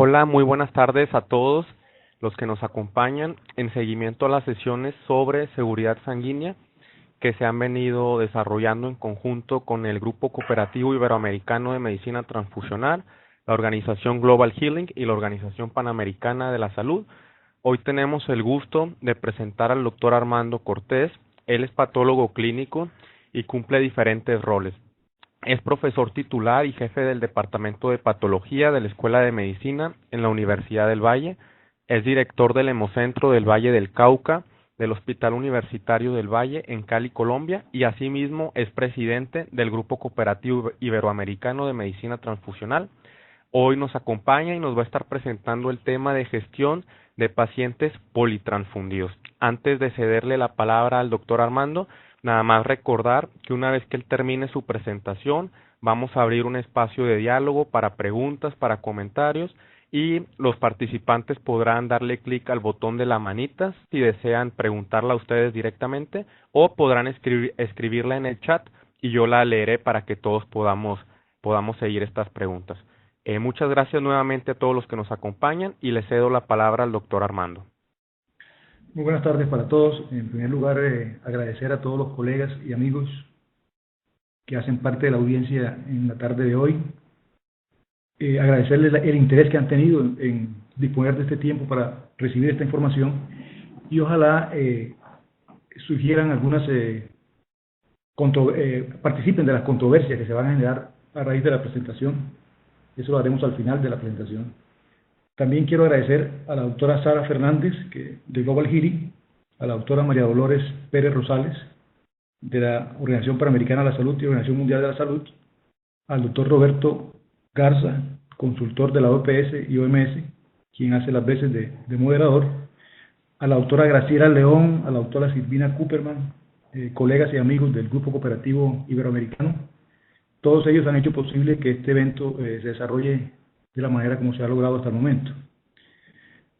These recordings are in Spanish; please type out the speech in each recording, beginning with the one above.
Hola, muy buenas tardes a todos los que nos acompañan en seguimiento a las sesiones sobre seguridad sanguínea que se han venido desarrollando en conjunto con el Grupo Cooperativo Iberoamericano de Medicina Transfusional, la Organización Global Healing y la Organización Panamericana de la Salud. Hoy tenemos el gusto de presentar al doctor Armando Cortés. Él es patólogo clínico y cumple diferentes roles. Es profesor titular y jefe del Departamento de Patología de la Escuela de Medicina en la Universidad del Valle. Es director del Hemocentro del Valle del Cauca, del Hospital Universitario del Valle en Cali, Colombia, y asimismo es presidente del Grupo Cooperativo Iberoamericano de Medicina Transfusional. Hoy nos acompaña y nos va a estar presentando el tema de gestión de pacientes politransfundidos. Antes de cederle la palabra al doctor Armando, nada más recordar que una vez que él termine su presentación, vamos a abrir un espacio de diálogo para preguntas, para comentarios, y los participantes podrán darle clic al botón de la manita si desean preguntarla a ustedes directamente, o podrán escribirla en el chat y yo la leeré para que todos podamos seguir estas preguntas. Muchas gracias nuevamente a todos los que nos acompañan y le cedo la palabra al doctor Armando. Muy buenas tardes para todos. En primer lugar, agradecer a todos los colegas y amigos que hacen parte de la audiencia en la tarde de hoy. Agradecerles el interés que han tenido en disponer de este tiempo para recibir esta información y ojalá sugieran algunas, participen de las controversias que se van a generar a raíz de la presentación. Eso lo haremos al final de la presentación. También quiero agradecer a la doctora Sara Fernández, de Global Healing, a la doctora María Dolores Pérez Rosales, de la Organización Panamericana de la Salud y Organización Mundial de la Salud, al doctor Roberto Garza, consultor de la OPS y OMS, quien hace las veces de moderador, a la doctora Graciela León, a la doctora Silvina Cooperman, colegas y amigos del Grupo Cooperativo Iberoamericano. Todos ellos han hecho posible que este evento se desarrolle de la manera como se ha logrado hasta el momento.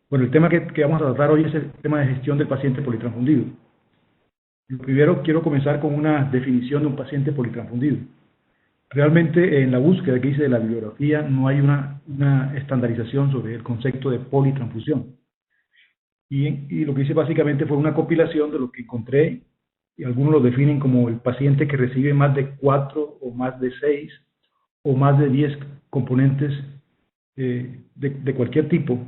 Bueno, el tema que vamos a tratar hoy es el tema de gestión del paciente politransfundido. Lo primero, quiero comenzar con una definición de un paciente politransfundido. Realmente, en la búsqueda que hice de la bibliografía, no hay una estandarización sobre el concepto de politransfusión. Y lo que hice básicamente fue una compilación de lo que encontré, y algunos lo definen como el paciente que recibe más de 4 o más de 6 o más de 10 componentes de cualquier tipo,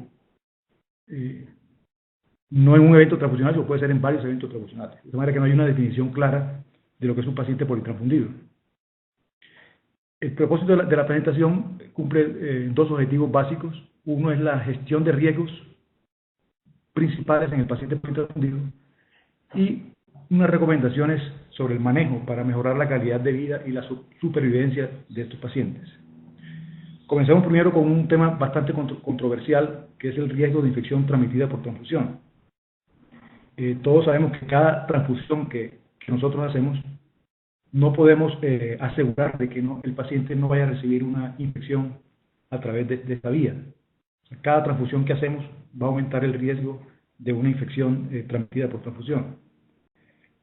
no en un evento transfusional, sino puede ser en varios eventos transfusionales. De manera que no hay una definición clara de lo que es un paciente politransfundido. El propósito de la presentación cumple dos objetivos básicos. Uno es la gestión de riesgos principales en el paciente politransfundido y unas recomendaciones sobre el manejo para mejorar la calidad de vida y la supervivencia de estos pacientes. Comencemos primero con un tema bastante controversial, que es el riesgo de infección transmitida por transfusión. Todos sabemos que cada transfusión que nosotros hacemos, no podemos asegurar de que el paciente no vaya a recibir una infección a través de esta vía. Cada transfusión que hacemos va a aumentar el riesgo de una infección transmitida por transfusión.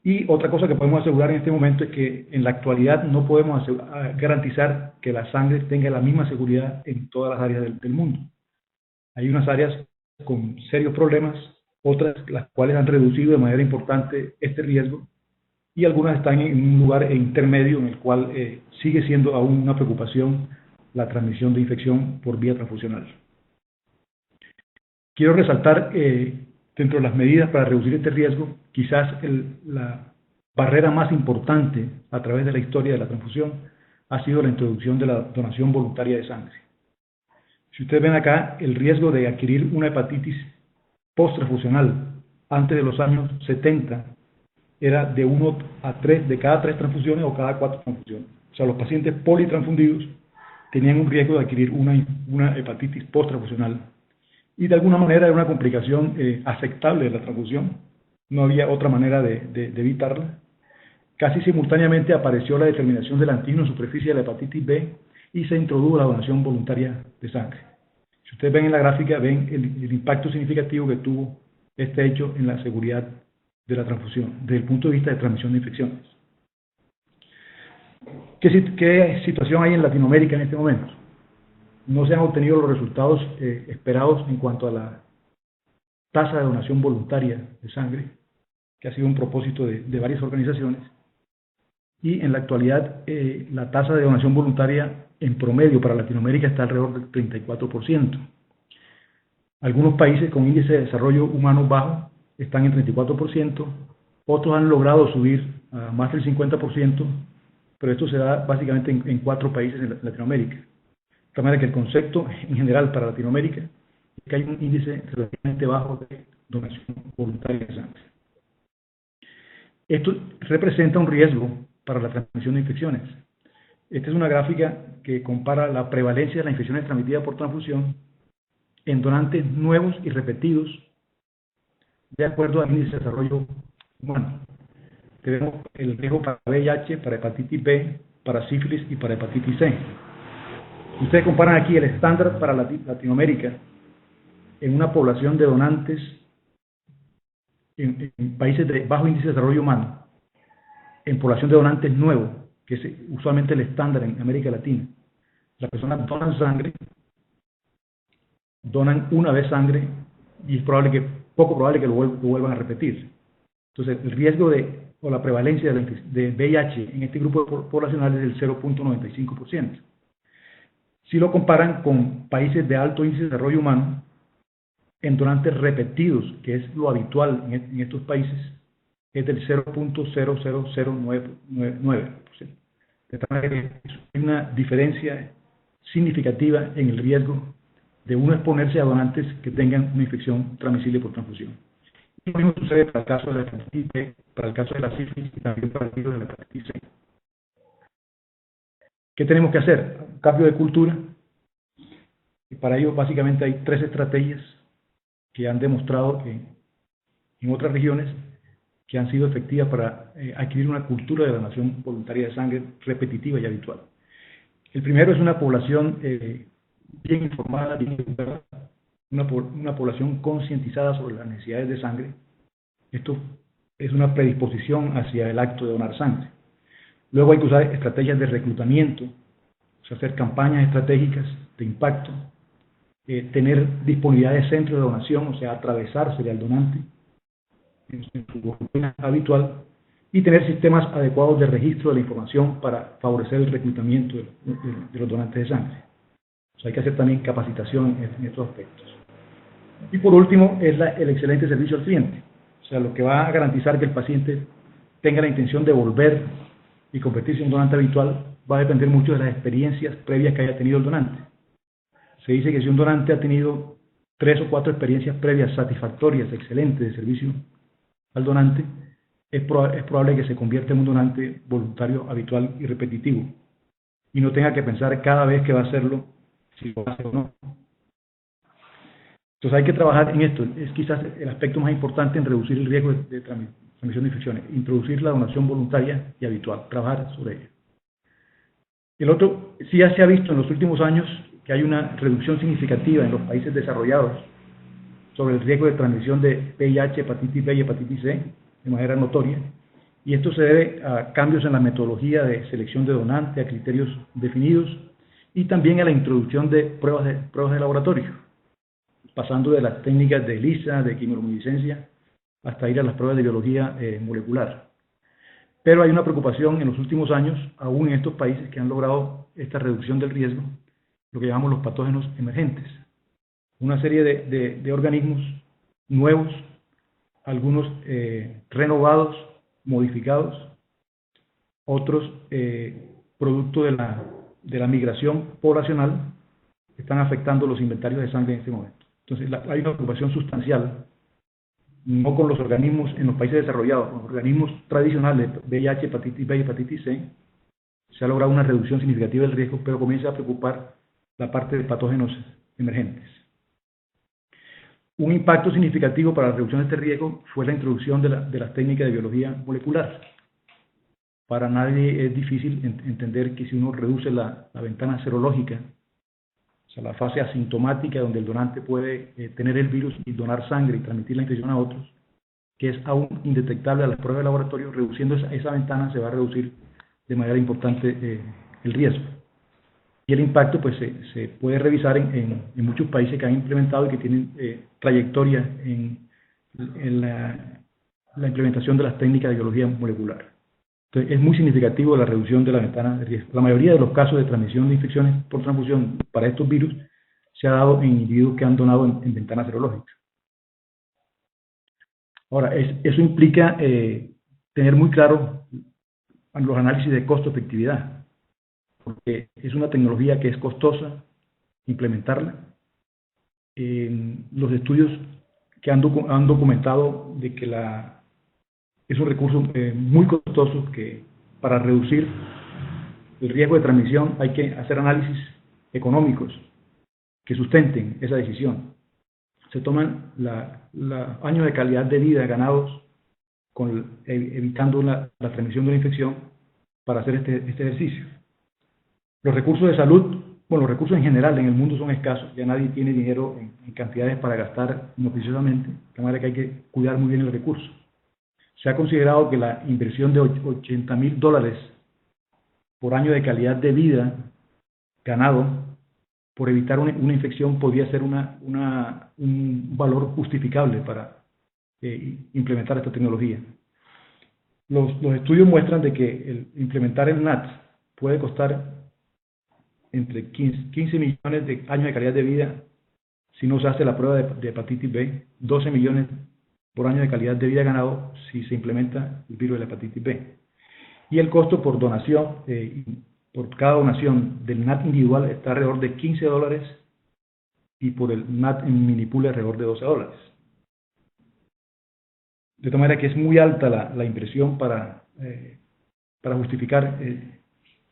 Y otra cosa que podemos asegurar en este momento es que en la actualidad no podemos garantizar que la sangre tenga la misma seguridad en todas las áreas del mundo. Hay unas áreas con serios problemas, otras las cuales han reducido de manera importante este riesgo, y algunas están en un lugar intermedio en el cual sigue siendo aún una preocupación la transmisión de infección por vía transfusional. Quiero resaltar dentro de las medidas para reducir este riesgo, quizás la barrera más importante a través de la historia de la transfusión ha sido la introducción de la donación voluntaria de sangre. Si ustedes ven acá, el riesgo de adquirir una hepatitis post-transfusional antes de los años 70 era de 1 a 3 de cada 3 transfusiones o cada 4 transfusiones. O sea, los pacientes politransfundidos tenían un riesgo de adquirir una hepatitis post-transfusional. Y de alguna manera era una complicación aceptable de la transfusión. No había otra manera de evitarla. Casi simultáneamente apareció la determinación del antígeno en superficie de la hepatitis B y se introdujo la donación voluntaria de sangre. Si ustedes ven en la gráfica, ven el impacto significativo que tuvo este hecho en la seguridad de la transfusión, desde el punto de vista de transmisión de infecciones. ¿Qué situación hay en Latinoamérica en este momento? no se han obtenido los resultados esperados en cuanto a la tasa de donación voluntaria de sangre, que ha sido un propósito de varias organizaciones, y en la actualidad la tasa de donación voluntaria en promedio para Latinoamérica está alrededor del 34%. Algunos países con índice de desarrollo humano bajo están en 34%, otros han logrado subir a más del 50%, pero esto se da básicamente en 4 países en Latinoamérica. De manera que el concepto en general para Latinoamérica es que hay un índice relativamente bajo de donación voluntaria de sangre. Esto representa un riesgo para la transmisión de infecciones. Esta es una gráfica que compara la prevalencia de las infecciones transmitidas por transfusión en donantes nuevos y repetidos de acuerdo al índice de desarrollo humano. Tenemos el riesgo para VIH, para hepatitis B, para sífilis y para hepatitis C. Ustedes comparan aquí el estándar para Latinoamérica en una población de donantes en países de bajo índice de desarrollo humano, en población de donantes nuevos, que es usualmente el estándar en América Latina. Las personas donan sangre, donan una vez sangre y es poco probable que lo vuelvan a repetir. Entonces, el riesgo o la prevalencia de VIH en este grupo poblacional es del 0.95%. Si lo comparan con países de alto índice de desarrollo humano, en donantes repetidos, que es lo habitual en estos países, es del 0.00099%. De tal manera que hay una diferencia significativa en el riesgo de uno exponerse a donantes que tengan una infección transmisible por transfusión. Y lo mismo sucede para el caso de la hepatitis B, para el caso de la sífilis y también para el caso de la hepatitis C. ¿Qué tenemos que hacer? Un cambio de cultura. Y para ello, básicamente, hay 3 estrategias que han demostrado que en otras regiones que han sido efectivas para adquirir una cultura de donación voluntaria de sangre repetitiva y habitual. El primero es una población bien informada, bien educada, una población concientizada sobre las necesidades de sangre. Esto es una predisposición hacia el acto de donar sangre. Luego hay que usar estrategias de reclutamiento, o sea, hacer campañas estratégicas de impacto, tener disponibilidad de centros de donación, o sea, atravesarse al donante en su rutina habitual, y tener sistemas adecuados de registro de la información para favorecer el reclutamiento de los donantes de sangre. O sea, hay que hacer también capacitación en estos aspectos. Y por último, es el excelente servicio al cliente, o sea, lo que va a garantizar que el paciente tenga la intención de volver y convertirse en donante habitual va a depender mucho de las experiencias previas que haya tenido el donante. Se dice que si un donante ha tenido 3 o 4 experiencias previas satisfactorias, excelentes de servicio al donante, es probable que se convierta en un donante voluntario habitual y repetitivo y no tenga que pensar cada vez que va a hacerlo si lo hace o no. Entonces hay que trabajar en esto. Es quizás el aspecto más importante en reducir el riesgo de transmisión de infecciones, introducir la donación voluntaria y habitual, trabajar sobre ella. El otro, sí ya se ha visto en los últimos años que hay una reducción significativa en los países desarrollados sobre el riesgo de transmisión de VIH, hepatitis B y hepatitis C de manera notoria, y esto se debe a cambios en la metodología de selección de donantes, a criterios definidos, y también a la introducción de pruebas de laboratorio, pasando de las técnicas de ELISA, de quimiluminiscencia, hasta ir a las pruebas de biología molecular. Pero hay una preocupación en los últimos años, aún en estos países que han logrado esta reducción del riesgo, lo que llamamos los patógenos emergentes. Una serie de organismos nuevos, algunos renovados, modificados, otros producto de la migración poblacional, que están afectando los inventarios de sangre en este momento. Entonces hay una preocupación sustancial, no con los organismos en los países desarrollados, con los organismos tradicionales, VIH, hepatitis B y hepatitis C, se ha logrado una reducción significativa del riesgo, pero comienza a preocupar la parte de patógenos emergentes. Un impacto significativo para la reducción de este riesgo fue la introducción de las técnicas de biología molecular. Para nadie es difícil entender que si uno reduce la ventana serológica, o sea, la fase asintomática donde el donante puede tener el virus y donar sangre y transmitir la infección a otros, que es aún indetectable a las pruebas de laboratorio, reduciendo esa ventana se va a reducir de manera importante el riesgo. y el impacto pues se puede revisar en muchos países que han implementado y que tienen trayectoria en la implementación de las técnicas de biología molecular. Entonces, es muy significativo la reducción de la ventana de riesgo. La mayoría de los casos de transmisión de infecciones por transfusión para estos virus se ha dado en individuos que han donado en ventanas serológicas. Ahora, eso implica tener muy claro los análisis de costo-efectividad, porque es una tecnología que es costosa implementarla. Los estudios que han documentado de que es un recurso muy costoso que para reducir el riesgo de transmisión hay que hacer análisis económicos que sustenten esa decisión. Se toman los años de calidad de vida ganados evitando la transmisión de la infección para hacer este ejercicio. Los recursos de salud, bueno, los recursos en general en el mundo son escasos, ya nadie tiene dinero en cantidades para gastar inoficiosamente, de manera que hay que cuidar muy bien el recurso. Se ha considerado que la inversión de $80,000 por año de calidad de vida ganado por evitar una infección podría ser un valor justificable para implementar esta tecnología. Los estudios muestran de que implementar el NAT puede costar entre 15 millones de años de calidad de vida si no se hace la prueba de hepatitis B, 12 millones por año de calidad de vida ganado si se implementa el virus de la hepatitis B. Y el costo por donación, por cada donación del NAT individual está alrededor de $15 y por el NAT en minipool alrededor de $12. De tal manera que es muy alta la inversión para justificar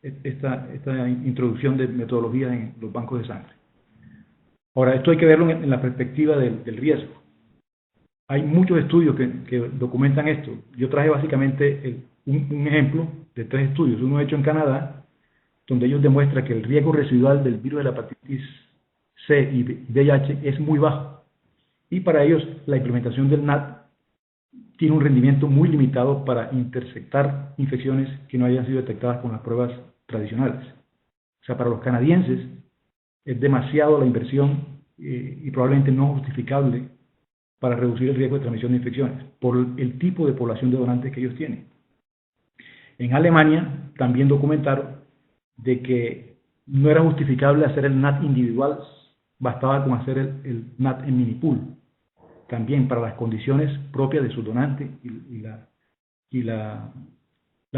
esta introducción de metodología en los bancos de sangre. Ahora, esto hay que verlo en la perspectiva del riesgo. Hay muchos estudios que documentan esto. Yo traje básicamente un ejemplo de 3 estudios. Uno hecho en Canadá, donde ellos demuestran que el riesgo residual del virus de la hepatitis C y VIH es muy bajo. Y para ellos, la implementación del NAT tiene un rendimiento muy limitado para interceptar infecciones que no hayan sido detectadas con las pruebas tradicionales. O sea, para los canadienses es demasiado la inversión y probablemente no justificable para reducir el riesgo de transmisión de infecciones, por el tipo de población de donantes que ellos tienen. En Alemania también documentaron de que no era justificable hacer el NAT individual, bastaba con hacer el NAT en minipool, también para las condiciones propias de sus donantes y la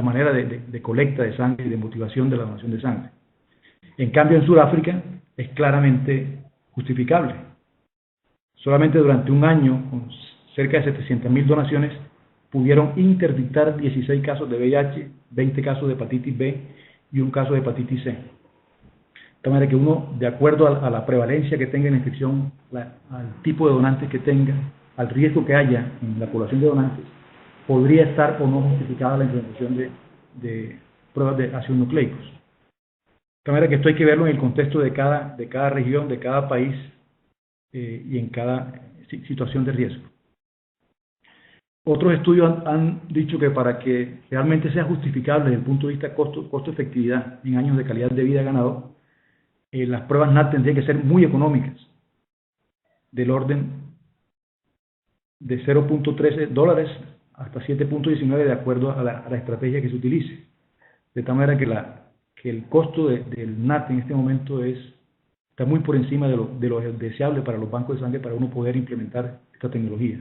manera de colecta de sangre y de motivación de la donación de sangre. En cambio, en Sudáfrica es claramente justificable. Solamente durante un año, con cerca de 700.000 donaciones, pudieron interdictar 16 casos de VIH, 20 casos de hepatitis B y un caso de hepatitis C. De tal manera que uno, de acuerdo a la prevalencia que tenga la infección, al tipo de donantes que tenga, al riesgo que haya en la población de donantes, podría estar o no justificada la implementación de pruebas de ácidos nucleicos. De manera que esto hay que verlo en el contexto de cada región, de cada país y en cada situación de riesgo. Otros estudios han dicho que para que realmente sea justificable desde el punto de vista costo-efectividad en años de calidad de vida ganado, las pruebas NAT tendrían que ser muy económicas, del orden de $0.13 hasta 7.19 de acuerdo a la estrategia que se utilice. De tal manera que el costo del NAT en este momento está muy por encima de lo deseable para los bancos de sangre para uno poder implementar esta tecnología.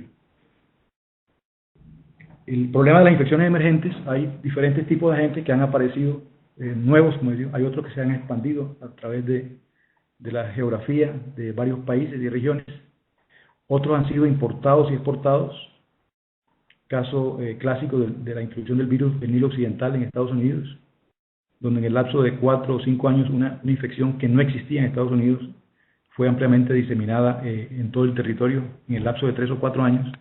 El problema de las infecciones emergentes, hay diferentes tipos de agentes que han aparecido nuevos, como digo, hay otros que se han expandido a través de la geografía de varios países y regiones, otros han sido importados y exportados. Caso clásico de la introducción del virus del Nilo Occidental en Estados Unidos, donde en el lapso de 4 o 5 años una infección que no existía en Estados Unidos fue ampliamente diseminada en todo el territorio en el lapso de 3 o 4 años,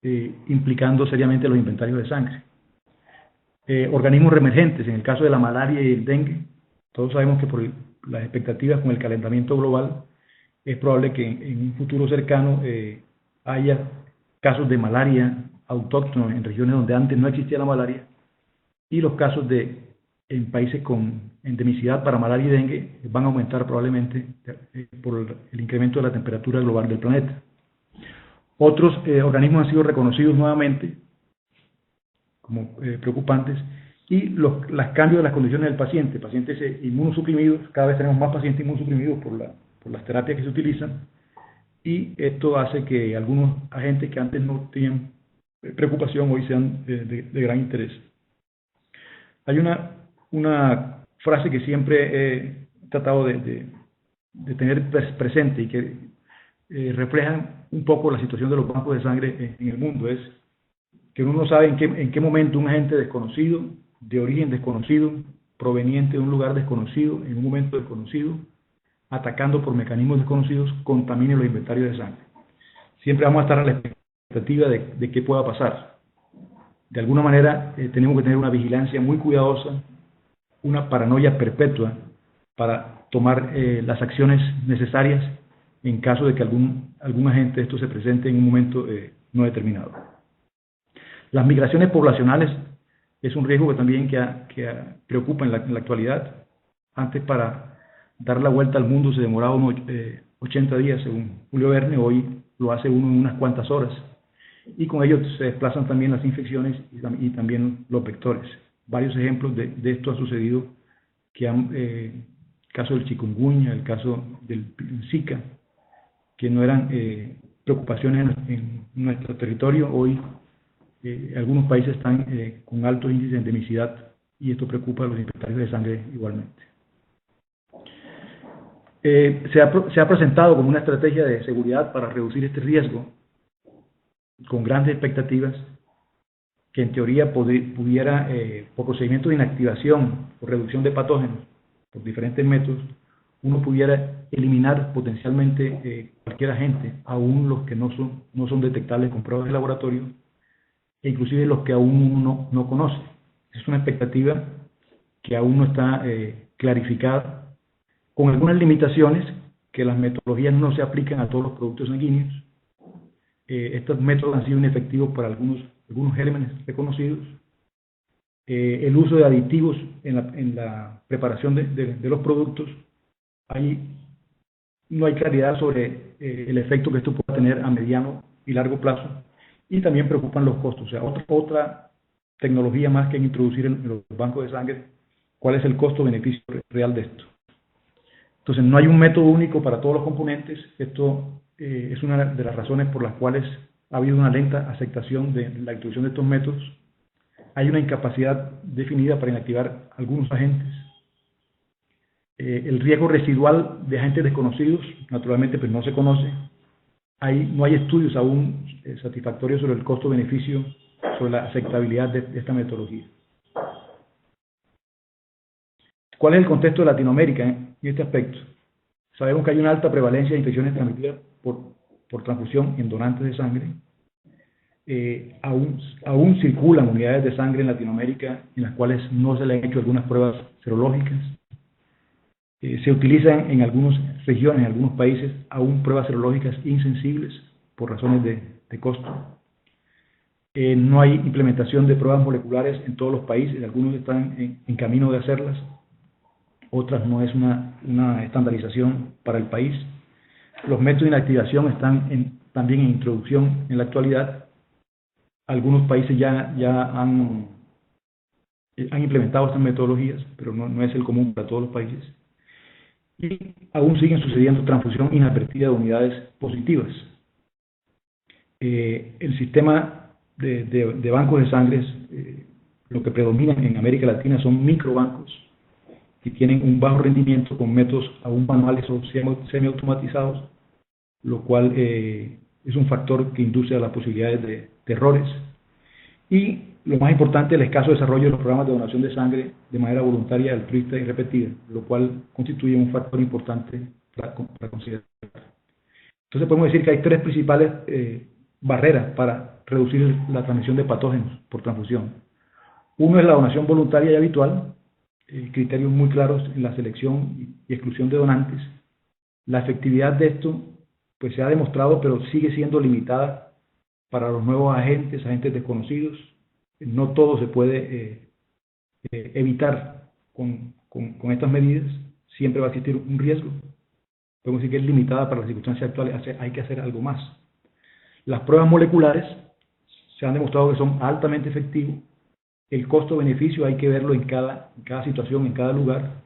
implicando seriamente los inventarios de sangre. Organismos reemergentes, en el caso de la malaria y el dengue, todos sabemos que por las expectativas con el calentamiento global, es probable que en un futuro cercano haya casos de malaria autóctonos en regiones donde antes no existía la malaria, y los casos de en países con endemicidad para malaria y dengue van a aumentar probablemente por el incremento de la temperatura global del planeta. Otros organismos han sido reconocidos nuevamente como preocupantes, y los cambios de las condiciones del paciente, pacientes inmunosuprimidos, cada vez tenemos más pacientes inmunosuprimidos por las terapias que se utilizan, y esto hace que algunos agentes que antes no tenían preocupación hoy sean de gran interés. Hay una frase que siempre he tratado de tener presente y que refleja un poco la situación de los bancos de sangre en el mundo, es que uno no sabe en qué momento un agente desconocido, de origen desconocido, proveniente de un lugar desconocido, en un momento desconocido, atacando por mecanismos desconocidos, contamine los inventarios de sangre. Siempre vamos a estar a la expectativa de qué pueda pasar. De alguna manera tenemos que tener una vigilancia muy cuidadosa, una paranoia perpetua para tomar las acciones necesarias en caso de que algún agente de esto se presente en un momento no determinado. Las migraciones poblacionales es un riesgo que también preocupa en la actualidad. Antes, para dar la vuelta al mundo se demoraba unos 80 días, según Julio Verne. Hoy lo hace uno en unas cuantas horas, y con ello se desplazan también las infecciones y también los vectores. Varios ejemplos de esto ha sucedido, el caso del chikungunya, el caso del Zika, que no eran preocupaciones en nuestro territorio. Hoy algunos países están con altos índices de endemicidad, y esto preocupa a los inventarios de sangre igualmente. Se ha presentado como una estrategia de seguridad para reducir este riesgo, con grandes expectativas, que en teoría pudiera, por procedimientos de inactivación o reducción de patógenos, por diferentes métodos, uno pudiera eliminar potencialmente cualquier agente, aún los que no son detectables con pruebas de laboratorio, e inclusive los que aún uno no conoce. Es una expectativa que aún no está clarificada, con algunas limitaciones, que las metodologías no se aplican a todos los productos sanguíneos. Estos métodos han sido inefectivos para algunos gérmenes reconocidos. El uso de aditivos en la preparación de los productos, no hay claridad sobre el efecto que esto pueda tener a mediano y largo plazo, y también preocupan los costos. O sea, otra tecnología más que introducir en los bancos de sangre, ¿cuál es el costo-beneficio real de esto? Entonces, no hay un método único para todos los componentes. Esto es una de las razones por las cuales ha habido una lenta aceptación de la introducción de estos métodos. Hay una incapacidad definida para inactivar algunos agentes. El riesgo residual de agentes desconocidos, naturalmente, pues no se conoce. No hay estudios aún satisfactorios sobre el costo-beneficio, sobre la aceptabilidad de esta metodología. ¿Cuál es el contexto de Latinoamérica en este aspecto? Sabemos que hay una alta prevalencia de infecciones transmitidas por transfusión en donantes de sangre. Aún circulan unidades de sangre en Latinoamérica en las cuales no se le han hecho algunas pruebas serológicas. Se utilizan en algunas regiones, en algunos países, aún pruebas serológicas insensibles por razones de costo. No hay implementación de pruebas moleculares en todos los países. Algunos están en camino de hacerlas, otras no es una estandarización para el país. Los métodos de inactivación están también en introducción en la actualidad. Algunos países ya han implementado estas metodologías, pero no es el común para todos los países. Y aún siguen sucediendo transfusión inadvertida de unidades positivas. El sistema de bancos de sangre, lo que predomina en América Latina son microbancos, que tienen un bajo rendimiento con métodos aún manuales o semiautomatizados, lo cual es un factor que induce a las posibilidades de errores. Y lo más importante, el escaso desarrollo de los programas de donación de sangre de manera voluntaria, altruista y repetida, lo cual constituye un factor importante para considerar. Entonces podemos decir que hay tres principales barreras para reducir la transmisión de patógenos por transfusión. Uno es la donación voluntaria y habitual, criterios muy claros en la selección y exclusión de donantes. La efectividad de esto pues se ha demostrado, pero sigue siendo limitada para los nuevos agentes desconocidos. No todo se puede evitar con estas medidas, siempre va a existir un riesgo. Podemos decir que es limitada para las circunstancias actuales, hay que hacer algo más. Las pruebas moleculares se han demostrado que son altamente efectivos. El costo-beneficio hay que verlo en cada situación, en cada lugar.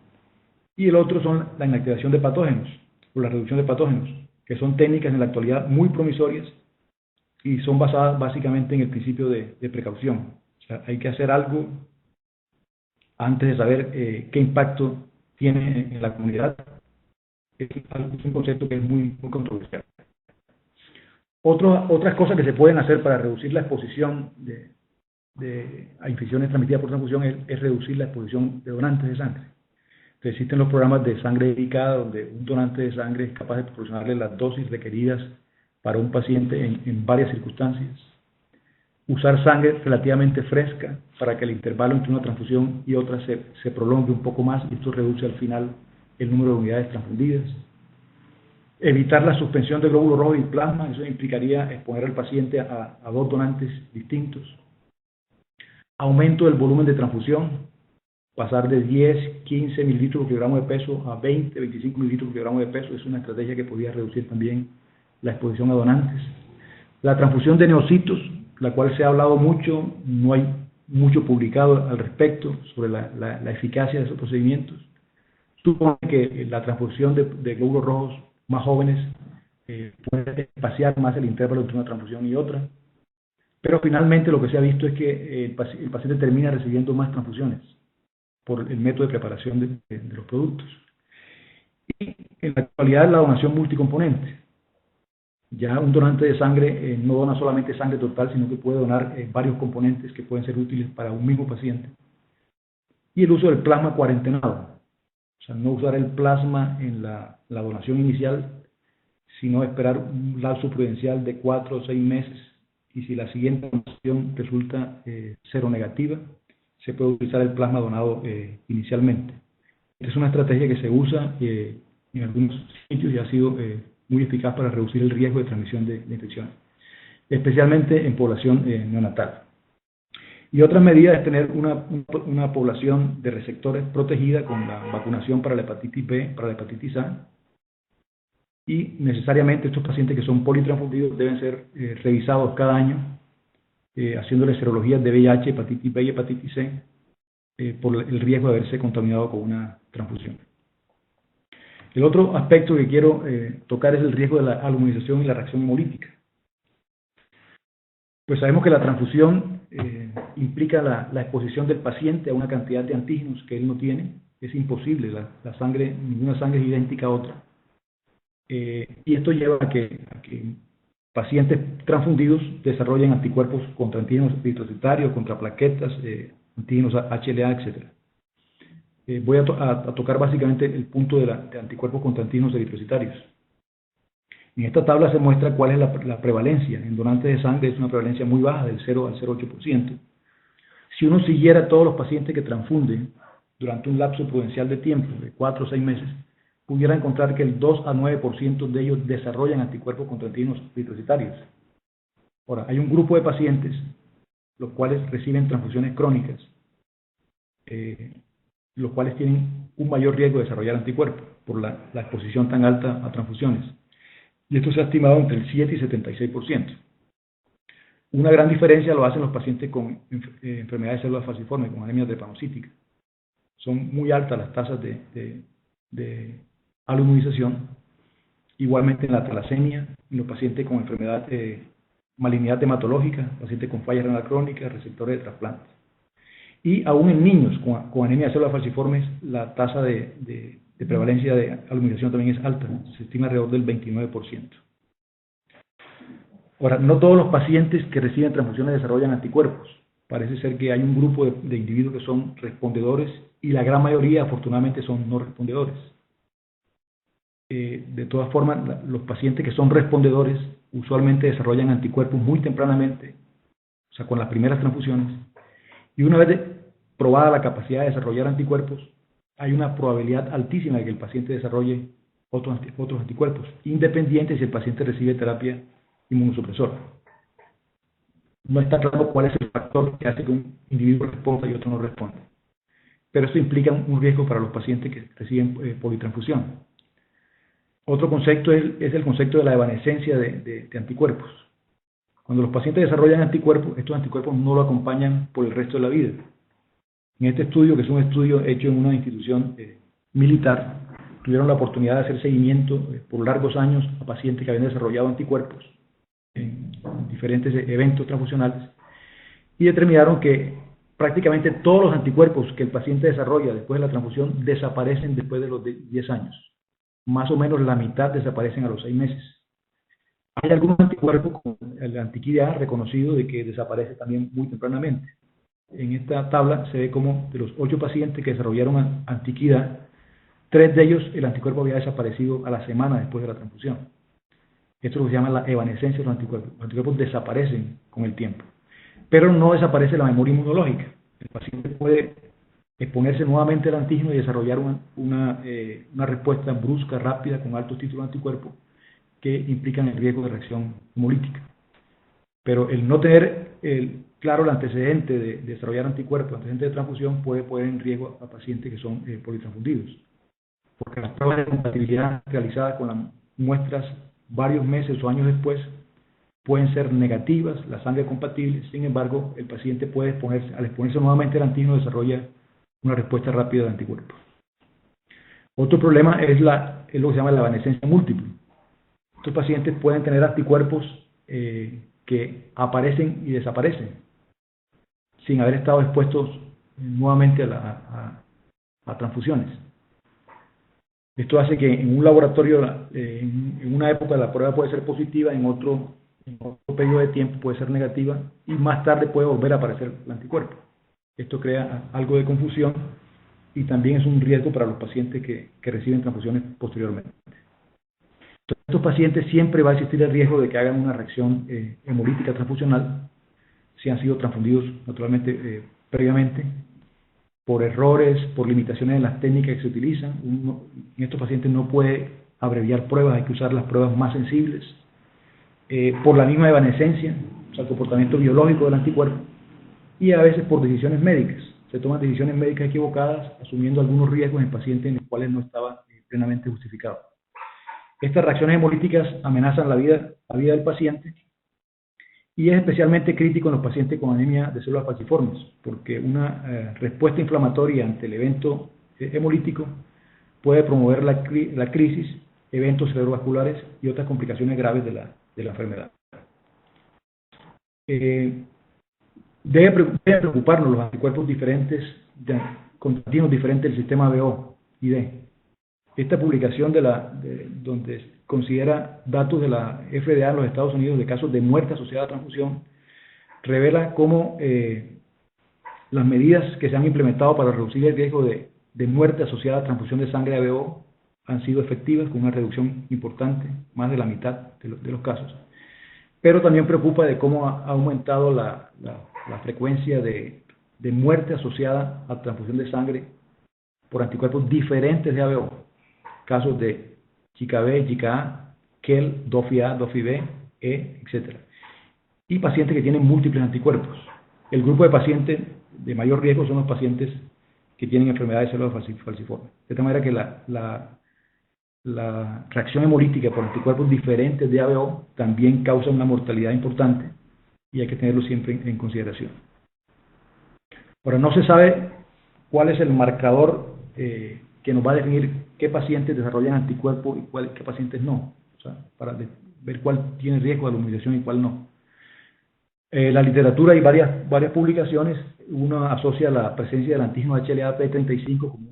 Y el otro son la inactivación de patógenos, o la reducción de patógenos, que son técnicas en la actualidad muy promisorias y son basadas básicamente en el principio de precaución. O sea, hay que hacer algo antes de saber qué impacto tiene en la comunidad. Es un concepto que es muy controversial. Otras cosas que se pueden hacer para reducir la exposición a infecciones transmitidas por transfusión es reducir la exposición de donantes de sangre. Entonces, existen los programas de sangre dedicada donde un donante de sangre es capaz de proporcionarle las dosis requeridas para un paciente en varias circunstancias. Usar sangre relativamente fresca para que el intervalo entre una transfusión y otra se prolongue un poco más y esto reduce al final el número de unidades transfundidas. Evitar la suspensión de glóbulos rojos y plasma, eso implicaría exponer al paciente a dos donantes distintos. Aumento del volumen de transfusión, pasar de 10, 15 mililitros por kilogramo de peso a 20, 25 mililitros por kilogramo de peso, es una estrategia que podría reducir también la exposición a donantes. La transfusión de neocitos, la cual se ha hablado mucho, no hay mucho publicado al respecto sobre la eficacia de esos procedimientos. Supone que la transfusión de glóbulos rojos más jóvenes puede espaciar más el intervalo entre una transfusión y otra, pero finalmente lo que se ha visto es que el paciente termina recibiendo más transfusiones por el método de preparación de los productos. Y en la actualidad la donación multicomponente. Ya un donante de sangre no dona solamente sangre total, sino que puede donar varios componentes que pueden ser útiles para un mismo paciente. Y el uso del plasma cuarentenado. O sea, no usar el plasma en la donación inicial, sino esperar un lapso prudencial de 4 o 6 meses. Y si la siguiente donación resulta seronegativa, se puede utilizar el plasma donado inicialmente. Esta es una estrategia que se usa en algunos sitios y ha sido muy eficaz para reducir el riesgo de transmisión de infecciones, especialmente en población neonatal. Y otra medida es tener una población de receptores protegida con la vacunación para la hepatitis B, para la hepatitis A, y necesariamente estos pacientes que son politransfundidos deben ser revisados cada año, haciéndoles serologías de VIH, hepatitis B y hepatitis C, por el riesgo de haberse contaminado con una transfusión. El otro aspecto que quiero tocar es el riesgo de la aluminización y la reacción hemolítica. Pues sabemos que la transfusión implica la exposición del paciente a una cantidad de antígenos que él no tiene. Es imposible, ninguna sangre es idéntica a otra. Y esto lleva a que pacientes transfundidos desarrollen anticuerpos contra antígenos eritrocitarios, contra plaquetas, antígenos HLA, etc. Voy a tocar básicamente el punto de anticuerpos contra antígenos eritrocitarios. En esta tabla se muestra cuál es la prevalencia. En donantes de sangre es una prevalencia muy baja, del 0 al 0,8%. Si uno siguiera a todos los pacientes que transfunden durante un lapso prudencial de tiempo, de 4 o 6 meses, pudiera encontrar que el 2 a 9% de ellos desarrollan anticuerpos contra antígenos eritrocitarios. Ahora, hay un grupo de pacientes, los cuales reciben transfusiones crónicas, los cuales tienen un mayor riesgo de desarrollar anticuerpos por la exposición tan alta a transfusiones. Y esto se ha estimado entre el 7 y 76%. Una gran diferencia lo hacen los pacientes con enfermedades de células falciformes, con anemia drepanocítica. Son muy altas las tasas de aluminización. Igualmente en la talasemia, en los pacientes con enfermedad, malignidad hematológica, pacientes con falla renal crónica, receptores de trasplante. Y aún en niños con anemia de células falciformes, la tasa de prevalencia de aluminización también es alta, se estima alrededor del 29%. Ahora, no todos los pacientes que reciben transfusiones desarrollan anticuerpos. Parece ser que hay un grupo de individuos que son respondedores y la gran mayoría, afortunadamente, son no respondedores. De todas formas, los pacientes que son respondedores usualmente desarrollan anticuerpos muy tempranamente, o sea, con las primeras transfusiones. Y una vez probada la capacidad de desarrollar anticuerpos, hay una probabilidad altísima de que el paciente desarrolle otros anticuerpos, independiente si el paciente recibe terapia inmunosupresora. No está claro cuál es el factor que hace que un individuo responda y otro no responda. pero esto implica un riesgo para los pacientes que reciben politransfusión. Otro concepto es el concepto de la evanescencia de anticuerpos. Cuando los pacientes desarrollan anticuerpos, estos anticuerpos no lo acompañan por el resto de la vida. En este estudio, que es un estudio hecho en una institución militar, tuvieron la oportunidad de hacer seguimiento por largos años a pacientes que habían desarrollado anticuerpos en diferentes eventos transfusionales y determinaron que prácticamente todos los anticuerpos que el paciente desarrolla después de la transfusión desaparecen después de los 10 años. Más o menos la mitad desaparecen a los 6 meses. Hay algunos anticuerpos, como el antiquida reconocido, de que desaparece también muy tempranamente. En esta tabla se ve como de los 8 pacientes que desarrollaron antiquida, 3 de ellos el anticuerpo había desaparecido a la semana después de la transfusión. Esto es lo que se llama la evanescencia de los anticuerpos. Los anticuerpos desaparecen con el tiempo, pero no desaparece la memoria inmunológica. El paciente puede exponerse nuevamente al antígeno y desarrollar una respuesta brusca, rápida, con altos títulos de anticuerpos que implican el riesgo de reacción hemolítica. Pero el no tener claro el antecedente de desarrollar anticuerpos, antecedente de transfusión, puede poner en riesgo a pacientes que son politransfundidos. Porque las pruebas de compatibilidad realizadas con las muestras varios meses o años después pueden ser negativas, la sangre compatible. Sin embargo, el paciente puede al exponerse nuevamente al antígeno, desarrolla una respuesta rápida de anticuerpos. Otro problema es lo que se llama la evanescencia múltiple. Estos pacientes pueden tener anticuerpos que aparecen y desaparecen sin haber estado expuestos nuevamente a transfusiones. Esto hace que en un laboratorio, en una época la prueba puede ser positiva, en otro periodo de tiempo puede ser negativa y más tarde puede volver a aparecer el anticuerpo. Esto crea algo de confusión y también es un riesgo para los pacientes que reciben transfusiones posteriormente. Entonces, estos pacientes siempre va a existir el riesgo de que hagan una reacción hemolítica transfusional si han sido transfundidos naturalmente previamente, por errores, por limitaciones en las técnicas que se utilizan. En estos pacientes no puede abreviar pruebas, hay que usar las pruebas más sensibles, por la misma evanescencia, o sea, el comportamiento biológico del anticuerpo, y a veces por decisiones médicas. Se toman decisiones médicas equivocadas, asumiendo algunos riesgos en pacientes en los cuales no estaba plenamente justificado. Estas reacciones hemolíticas amenazan la vida del paciente, y es especialmente crítico en los pacientes con anemia de células falciformes, porque una respuesta inflamatoria ante el evento hemolítico puede promover la crisis, eventos cerebrovasculares y otras complicaciones graves de la enfermedad. Debe preocuparnos los anticuerpos diferentes, con antígenos diferentes del sistema BO y D. Esta publicación donde considera datos de la FDA en los Estados Unidos de casos de muerte asociada a transfusión, revela cómo las medidas que se han implementado para reducir el riesgo de muerte asociada a transfusión de sangre ABO han sido efectivas, con una reducción importante, más de la mitad de los casos. Pero también preocupa de cómo ha aumentado la frecuencia de muerte asociada a transfusión de sangre por anticuerpos diferentes de ABO. Casos de Zika B, Zika A, KEL, DOFI-A, DOFI-B, E, etc. Y pacientes que tienen múltiples anticuerpos. El grupo de pacientes de mayor riesgo son los pacientes que tienen enfermedades de células falciformes. De tal manera que la reacción hemolítica por anticuerpos diferentes de ABO también causa una mortalidad importante y hay que tenerlo siempre en consideración. Ahora, no se sabe cuál es el marcador que nos va a definir qué pacientes desarrollan anticuerpos y qué pacientes no, o sea, para ver cuál tiene riesgo de inmunización y cuál no. La literatura y varias publicaciones, uno asocia la presencia del antígeno HLA-P35 como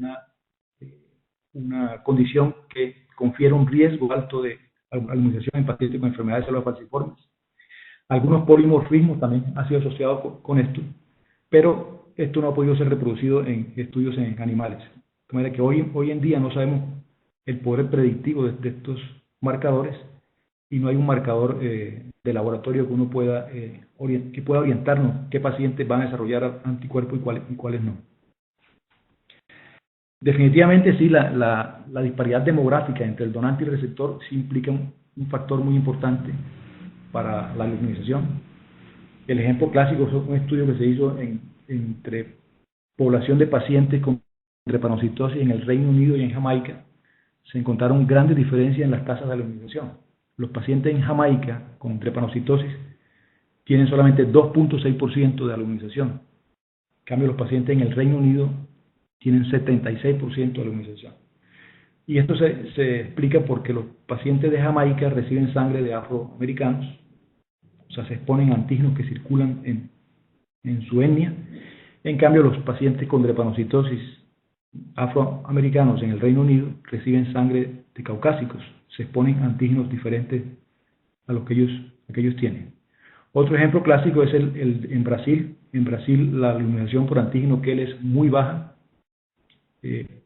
una condición que confiere un riesgo alto de inmunización en pacientes con enfermedades de células falciformes. Algunos polimorfismos también han sido asociados con esto, pero esto no ha podido ser reproducido en estudios en animales. De manera que hoy en día no sabemos el poder predictivo de estos marcadores y no hay un marcador de laboratorio que uno pueda orientarnos qué pacientes van a desarrollar anticuerpos y cuáles no. Definitivamente sí, la disparidad demográfica entre el donante y el receptor sí implica un factor muy importante para la inmunización. El ejemplo clásico es un estudio que se hizo entre población de pacientes con drepanocitosis en el Reino Unido y en Jamaica, se encontraron grandes diferencias en las tasas de aluminización. Los pacientes en Jamaica con drepanocitosis tienen solamente 2.6% de aluminización. En cambio, los pacientes en el Reino Unido tienen 76% de aluminización. Y esto se explica porque los pacientes de Jamaica reciben sangre de afroamericanos, o sea, se exponen a antígenos que circulan en su etnia. En cambio, los pacientes con drepanocitosis afroamericanos en el Reino Unido reciben sangre de caucásicos, se exponen a antígenos diferentes a los que ellos tienen. Otro ejemplo clásico es en Brasil. En Brasil la aluminización por antígeno QEL es muy baja,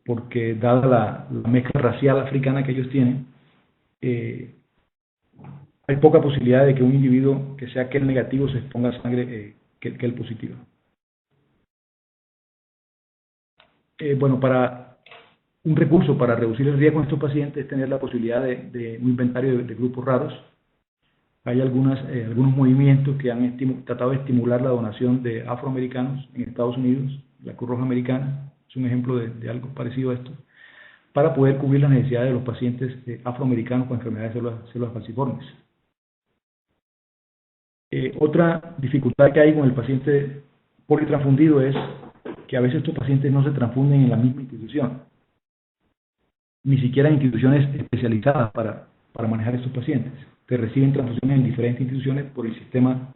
porque dada la mezcla racial africana que ellos tienen, hay poca posibilidad de que un individuo que sea QEL negativo se exponga a sangre QEL positiva. Bueno, para un recurso para reducir el riesgo en estos pacientes es tener la posibilidad de un inventario de grupos raros. Hay algunos movimientos que han tratado de estimular la donación de afroamericanos en Estados Unidos. La Cruz Roja Americana es un ejemplo de algo parecido a esto, para poder cubrir las necesidades de los pacientes afroamericanos con enfermedades de células falciformes. Otra dificultad que hay con el paciente politransfundido es que a veces estos pacientes no se transfunden en la misma institución, ni siquiera en instituciones especializadas para manejar estos pacientes, que reciben transfusiones en diferentes instituciones por el sistema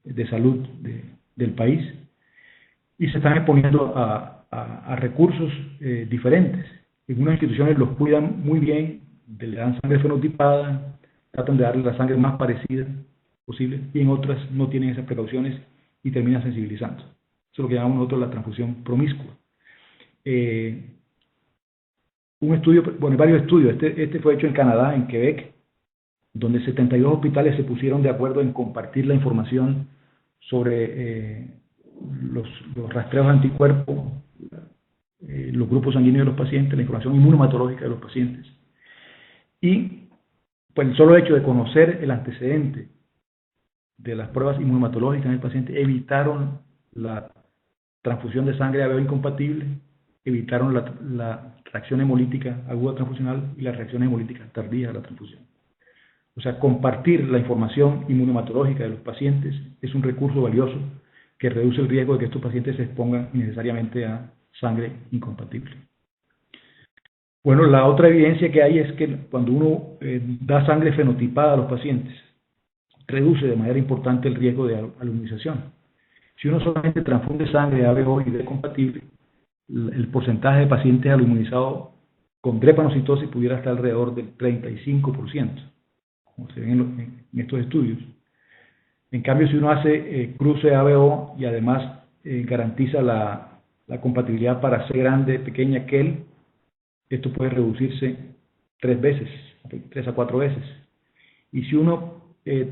de salud del país, y se están exponiendo a recursos diferentes. En unas instituciones los cuidan muy bien, le dan sangre fenotipada, tratan de darle la sangre más parecida posible, y en otras no tienen esas precauciones y terminan sensibilizando. Eso es lo que llamamos nosotros la transfusión promiscua. Varios estudios. Este fue hecho en Canadá, en Quebec, donde 72 hospitales se pusieron de acuerdo en compartir la información sobre los rastreos de anticuerpos, los grupos sanguíneos de los pacientes, la información inmunomatológica de los pacientes. Y pues el solo hecho de conocer el antecedente de las pruebas inmunomatológicas en el paciente evitaron la transfusión de sangre ABO incompatible, evitaron la reacción hemolítica aguda transfusional y las reacciones hemolíticas tardías a la transfusión. O sea, compartir la información inmunomatológica de los pacientes es un recurso valioso que reduce el riesgo de que estos pacientes se expongan innecesariamente a sangre incompatible. Bueno, la otra evidencia que hay es que cuando uno da sangre fenotipada a los pacientes, reduce de manera importante el riesgo de aluminización. Si uno solamente transfunde sangre ABO y D compatible, el porcentaje de pacientes aluminizados con drepanocitosis pudiera estar alrededor del 35%, como se ve en estos estudios. En cambio, si uno hace cruce ABO y además garantiza la compatibilidad para C grande, pequeña, QEL, esto puede reducirse 3 a 4 veces. Y si uno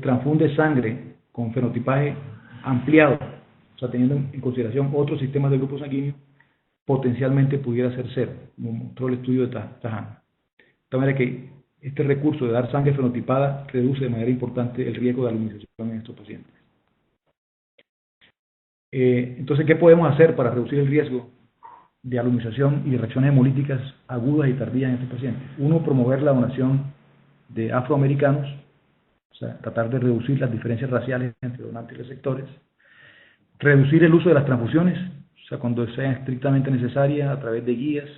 transfunde sangre con fenotipaje ampliado, o sea, teniendo en consideración otros sistemas de grupo sanguíneo, potencialmente pudiera ser 0, como mostró el estudio de Tajana. De tal manera que este recurso de dar sangre fenotipada reduce de manera importante el riesgo de aluminización en estos pacientes. Entonces, ¿qué podemos hacer para reducir el riesgo de aluminización y de reacciones hemolíticas agudas y tardías en estos pacientes? Uno, promover la donación de afroamericanos, o sea, tratar de reducir las diferencias raciales entre donantes y receptores. Reducir el uso de las transfusiones, o sea, cuando sea estrictamente necesaria, a través de guías,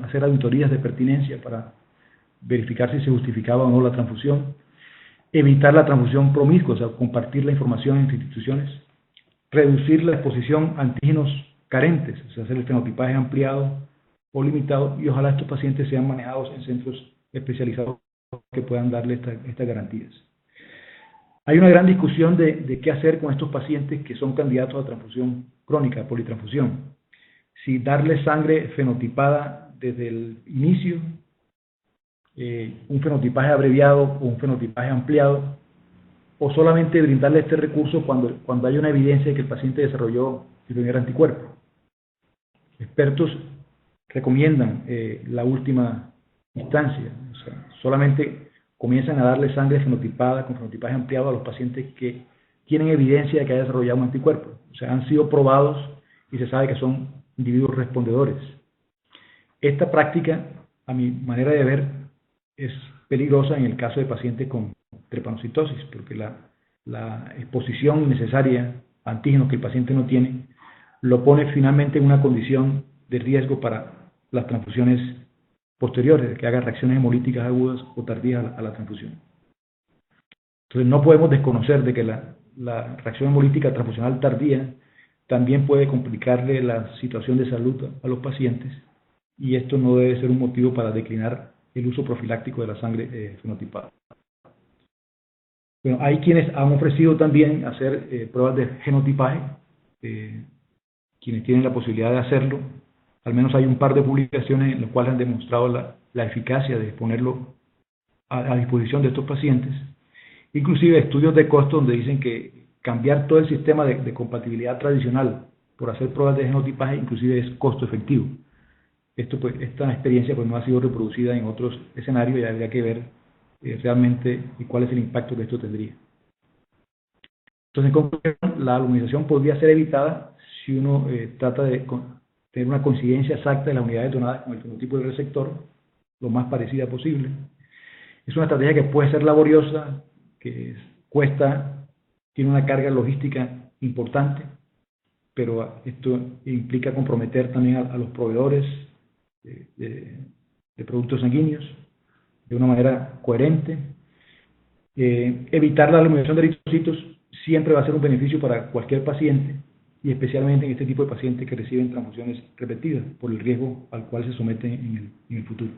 hacer auditorías de pertinencia para verificar si se justificaba o no la transfusión. Evitar la transfusión promiscua, o sea, compartir la información entre instituciones. Reducir la exposición a antígenos carentes, o sea, hacer el fenotipaje ampliado o limitado, y ojalá estos pacientes sean manejados en centros especializados que puedan darle estas garantías. Hay una gran discusión de qué hacer con estos pacientes que son candidatos a transfusión crónica, politransfusión. Si darles sangre fenotipada desde el inicio, un fenotipaje abreviado o un fenotipaje ampliado, o solamente brindarle este recurso cuando hay una evidencia de que el paciente desarrolló el primer anticuerpo. Expertos recomiendan la última instancia, o sea, solamente comienzan a darle sangre fenotipada con fenotipaje ampliado a los pacientes que tienen evidencia de que haya desarrollado un anticuerpo, o sea, han sido probados y se sabe que son individuos respondedores. Esta práctica, a mi manera de ver, es peligrosa en el caso de pacientes con trepanocitosis, porque la exposición innecesaria a antígenos que el paciente no tiene lo pone finalmente en una condición de riesgo para las transfusiones posteriores, que haga reacciones hemolíticas agudas o tardías a la transfusión. Entonces no podemos desconocer de que la reacción hemolítica transfusional tardía también puede complicarle la situación de salud a los pacientes, y esto no debe ser un motivo para declinar el uso profiláctico de la sangre fenotipada. Bueno, hay quienes han ofrecido también hacer pruebas de genotipaje, quienes tienen la posibilidad de hacerlo. Al menos hay un par de publicaciones en las cuales han demostrado la eficacia de ponerlo a disposición de estos pacientes. Inclusive estudios de costo donde dicen que cambiar todo el sistema de compatibilidad tradicional por hacer pruebas de genotipaje inclusive es costo efectivo. Esta experiencia pues no ha sido reproducida en otros escenarios y habría que ver realmente cuál es el impacto que esto tendría. Entonces, en conclusión, la aluminización podría ser evitada si uno trata de tener una coincidencia exacta de las unidades donadas con el fenotipo del receptor, lo más parecida posible. Es una estrategia que puede ser laboriosa, que cuesta, tiene una carga logística importante, pero esto implica comprometer también a los proveedores de productos sanguíneos de una manera coherente. Evitar la aluminación de eritrocitos siempre va a ser un beneficio para cualquier paciente, y especialmente en este tipo de pacientes que reciben transfusiones repetidas por el riesgo al cual se someten en el futuro.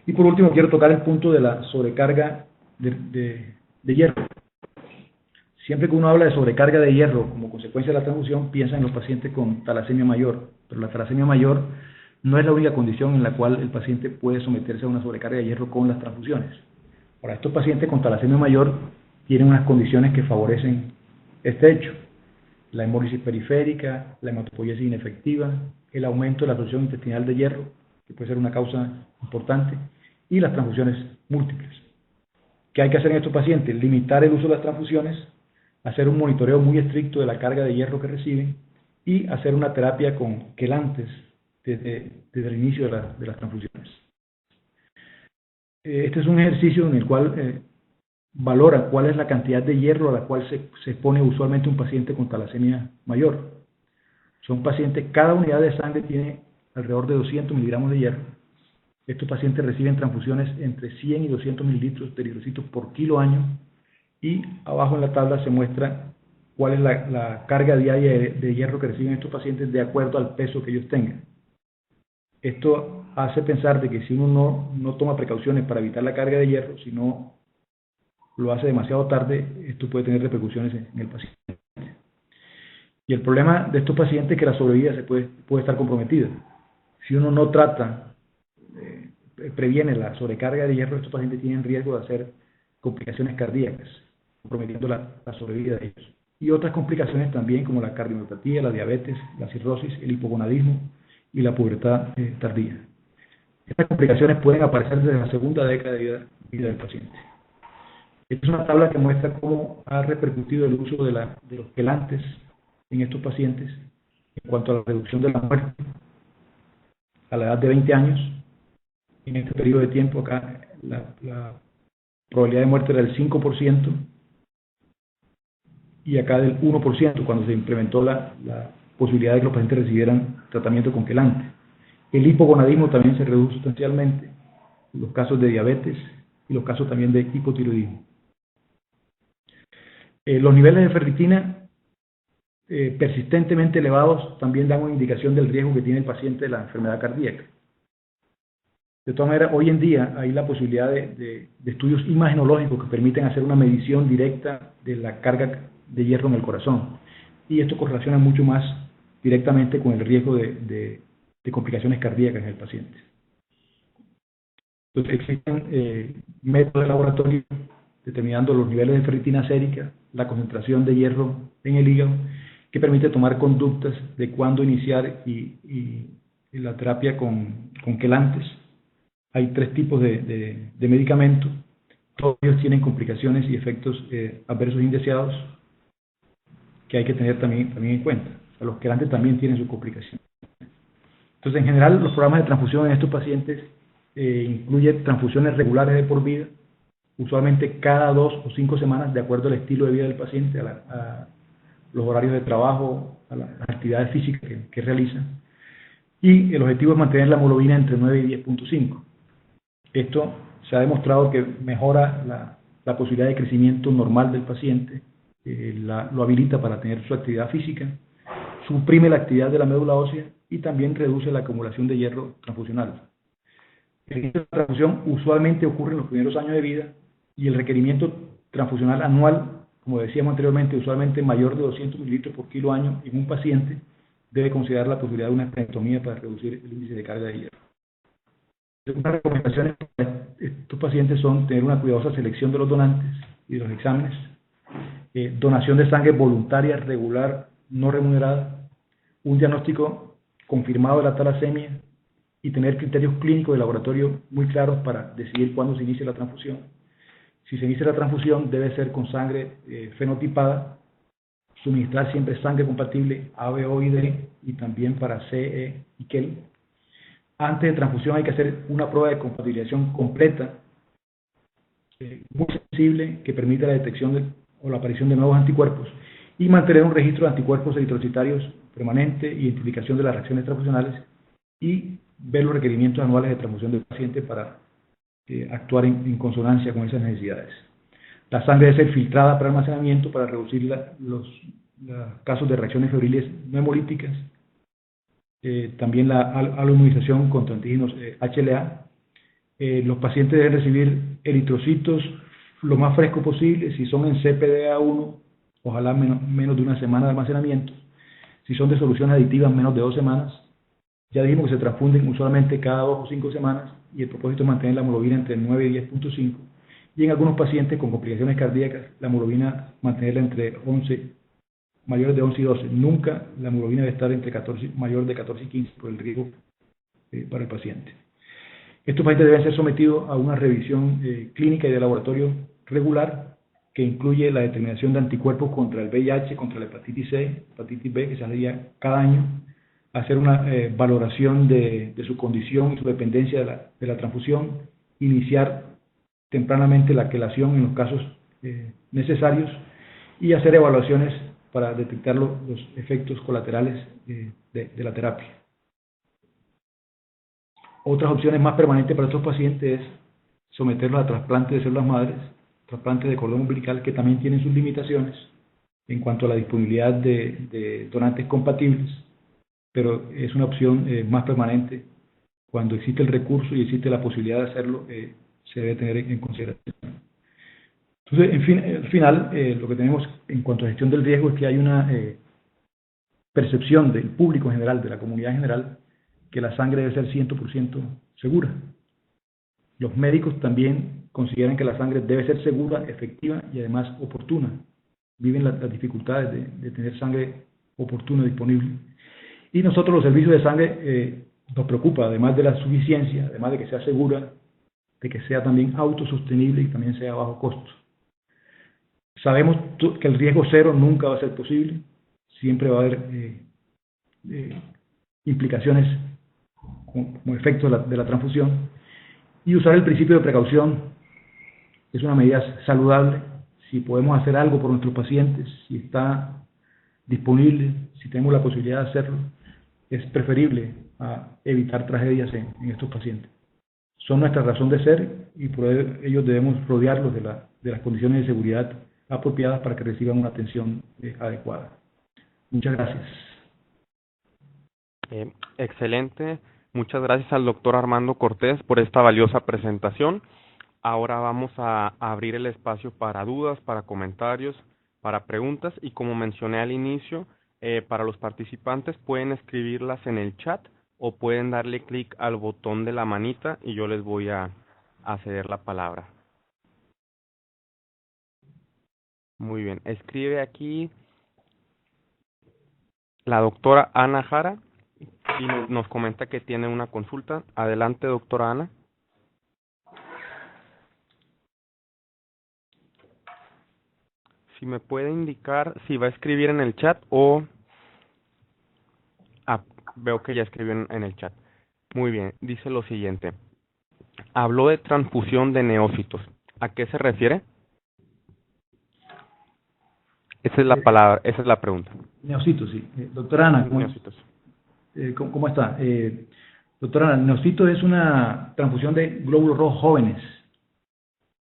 Y por último, quiero tocar el punto de la sobrecarga de hierro. Siempre que uno habla de sobrecarga de hierro como consecuencia de la transfusión, piensa en los pacientes con talasemia mayor, pero la talasemia mayor no es la única condición en la cual el paciente puede someterse a una sobrecarga de hierro con las transfusiones. Ahora, estos pacientes con talasemia mayor tienen unas condiciones que favorecen este hecho: la hemólisis periférica, la hematopoiesis inefectiva, el aumento de la absorción intestinal de hierro, que puede ser una causa importante, y las transfusiones múltiples. ¿Qué hay que hacer en estos pacientes? Limitar el uso de las transfusiones, hacer un monitoreo muy estricto de la carga de hierro que reciben y hacer una terapia con quelantes desde el inicio de las transfusiones. Este es un ejercicio en el cual valora cuál es la cantidad de hierro a la cual se expone usualmente un paciente con talasemia mayor. Son pacientes, cada unidad de sangre tiene alrededor de 200 miligramos de hierro. Estos pacientes reciben transfusiones entre 100 y 200 mililitros de eritrocitos por kilo año, y abajo en la tabla se muestra cuál es la carga diaria de hierro que reciben estos pacientes de acuerdo al peso que ellos tengan. Esto hace pensar de que si uno no toma precauciones para evitar la carga de hierro, si no lo hace demasiado tarde, esto puede tener repercusiones en el paciente. Y el problema de estos pacientes es que la sobrevida puede estar comprometida. Si uno no trata, previene la sobrecarga de hierro, estos pacientes tienen riesgo de hacer complicaciones cardíacas, comprometiendo la sobrevida de ellos. Y otras complicaciones también, como la cardiomiopatia, la diabetes, la cirrosis, el hipogonadismo y la pubertad tardía. Estas complicaciones pueden aparecer desde la segunda década de vida del paciente. Esta es una tabla que muestra cómo ha repercutido el uso de los quelantes en estos pacientes en cuanto a la reducción de la muerte a la edad de 20 años. En este periodo de tiempo acá la probabilidad de muerte era del 5% y acá del 1% cuando se implementó la posibilidad de que los pacientes recibieran tratamiento con quelante. El hipogonadismo también se reduce sustancialmente, los casos de diabetes y los casos también de hipotiroidismo. Los niveles de ferritina persistentemente elevados también dan una indicación del riesgo que tiene el paciente de la enfermedad cardíaca. De todas maneras, hoy en día hay la posibilidad de estudios imagenológicos que permiten hacer una medición directa de la carga de hierro en el corazón, y esto correlaciona mucho más directamente con el riesgo de complicaciones cardíacas en el paciente. Entonces, existen métodos de laboratorio determinando los niveles de ferritina sérica, la concentración de hierro en el hígado, que permite tomar conductas de cuándo iniciar y la terapia con quelantes. Hay 3 tipos de medicamentos, todos ellos tienen complicaciones y efectos adversos indeseados que hay que tener también en cuenta. Los quelantes también tienen sus complicaciones. Entonces, en general, los programas de transfusión en estos pacientes incluyen transfusiones regulares de por vida, usualmente cada 2 o 5 semanas, de acuerdo al estilo de vida del paciente, a los horarios de trabajo, a las actividades físicas que realiza. Y el objetivo es mantener la hemoglobina entre 9 y 10.5. Esto se ha demostrado que mejora la posibilidad de crecimiento normal del paciente, lo habilita para tener su actividad física, suprime la actividad de la médula ósea y también reduce la acumulación de hierro transfusional. El inicio de la transfusión usualmente ocurre en los primeros años de vida y el requerimiento transfusional anual, como decíamos anteriormente, usualmente mayor de 200 mililitros por kilo año en un paciente, debe considerar la posibilidad de una esplenectomía para reducir el índice de carga de hierro. Unas recomendaciones para estos pacientes son tener una cuidadosa selección de los donantes y de los exámenes, donación de sangre voluntaria, regular, no remunerada, un diagnóstico confirmado de la talasemia y tener criterios clínicos de laboratorio muy claros para decidir cuándo se inicia la transfusión. Si se inicia la transfusión debe ser con sangre fenotipada, suministrar siempre sangre compatible A, B, O y D y también para C, E y KEL. Antes de transfusión hay que hacer una prueba de compatibilización completa, muy sensible, que permita la detección o la aparición de nuevos anticuerpos y mantener un registro de anticuerpos eritrocitarios permanente, identificación de las reacciones transfusionales y ver los requerimientos anuales de transfusión del paciente para actuar en consonancia con esas necesidades. La sangre debe ser filtrada para almacenamiento para reducir los casos de reacciones febriles no hemolíticas. También la aloinmunización contra antígenos HLA. Los pacientes deben recibir eritrocitos lo más fresco posible. Si son en CPDA1, ojalá menos de una semana de almacenamiento. Si son de soluciones aditivas, menos de 2 semanas. Ya dijimos que se transfunden usualmente cada 2 o 5 semanas y el propósito es mantener la hemoglobina entre 9 y 10.5. Y en algunos pacientes con complicaciones cardíacas, la hemoglobina mantenerla entre 11, mayores de 11 y 12. Nunca la hemoglobina debe estar entre 14, mayor de 14 y 15 por el riesgo para el paciente. Estos pacientes deben ser sometidos a una revisión clínica y de laboratorio regular que incluye la determinación de anticuerpos contra el VIH, contra la hepatitis C, hepatitis B, que se haría cada año, hacer una valoración de su condición y su dependencia de la transfusión, iniciar tempranamente la quelación en los casos necesarios y hacer evaluaciones para detectar los efectos colaterales de la terapia. Otras opciones más permanentes para estos pacientes es someterlos a trasplante de células madres, trasplante de cordón umbilical, que también tienen sus limitaciones en cuanto a la disponibilidad de donantes compatibles, pero es una opción más permanente. Cuando existe el recurso y existe la posibilidad de hacerlo, se debe tener en consideración. Entonces, en fin, al final, lo que tenemos en cuanto a gestión del riesgo es que hay una percepción del público en general, de la comunidad en general, que la sangre debe ser 100% segura. Los médicos también consideran que la sangre debe ser segura, efectiva y además oportuna. Viven las dificultades de tener sangre oportuna disponible. Y nosotros los servicios de sangre nos preocupa, además de la suficiencia, además de que sea segura, de que sea también autosostenible y también sea a bajo costo. Sabemos que el riesgo cero nunca va a ser posible, siempre va a haber implicaciones como efecto de la transfusión, y usar el principio de precaución es una medida saludable. Si podemos hacer algo por nuestros pacientes, si está disponible, si tenemos la posibilidad de hacerlo, es preferible a evitar tragedias en estos pacientes. Son nuestra razón de ser y por ello debemos rodearlos de las condiciones de seguridad apropiadas para que reciban una atención adecuada. Muchas gracias. Excelente. Muchas gracias al doctor Armando Cortés por esta valiosa presentación. Ahora vamos a abrir el espacio para dudas, para comentarios, para preguntas y como mencioné al inicio, para los participantes pueden escribirlas en el chat o pueden darle clic al botón de la manita y yo les voy a ceder la palabra. Muy bien, escribe aquí la doctora Ana Jara y nos comenta que tiene una consulta. Adelante, doctora Ana. Si me puede indicar si va a escribir en el chat o Veo que ya escribió en el chat. Muy bien, dice lo siguiente. Habló de transfusión de neócitos. ¿A qué se refiere? Esa es la palabra, esa es la pregunta. Neocitos, sí. Doctora Ana, Neócitos. ¿cómo está? Doctora Ana, neocitos es una transfusión de glóbulos rojos jóvenes.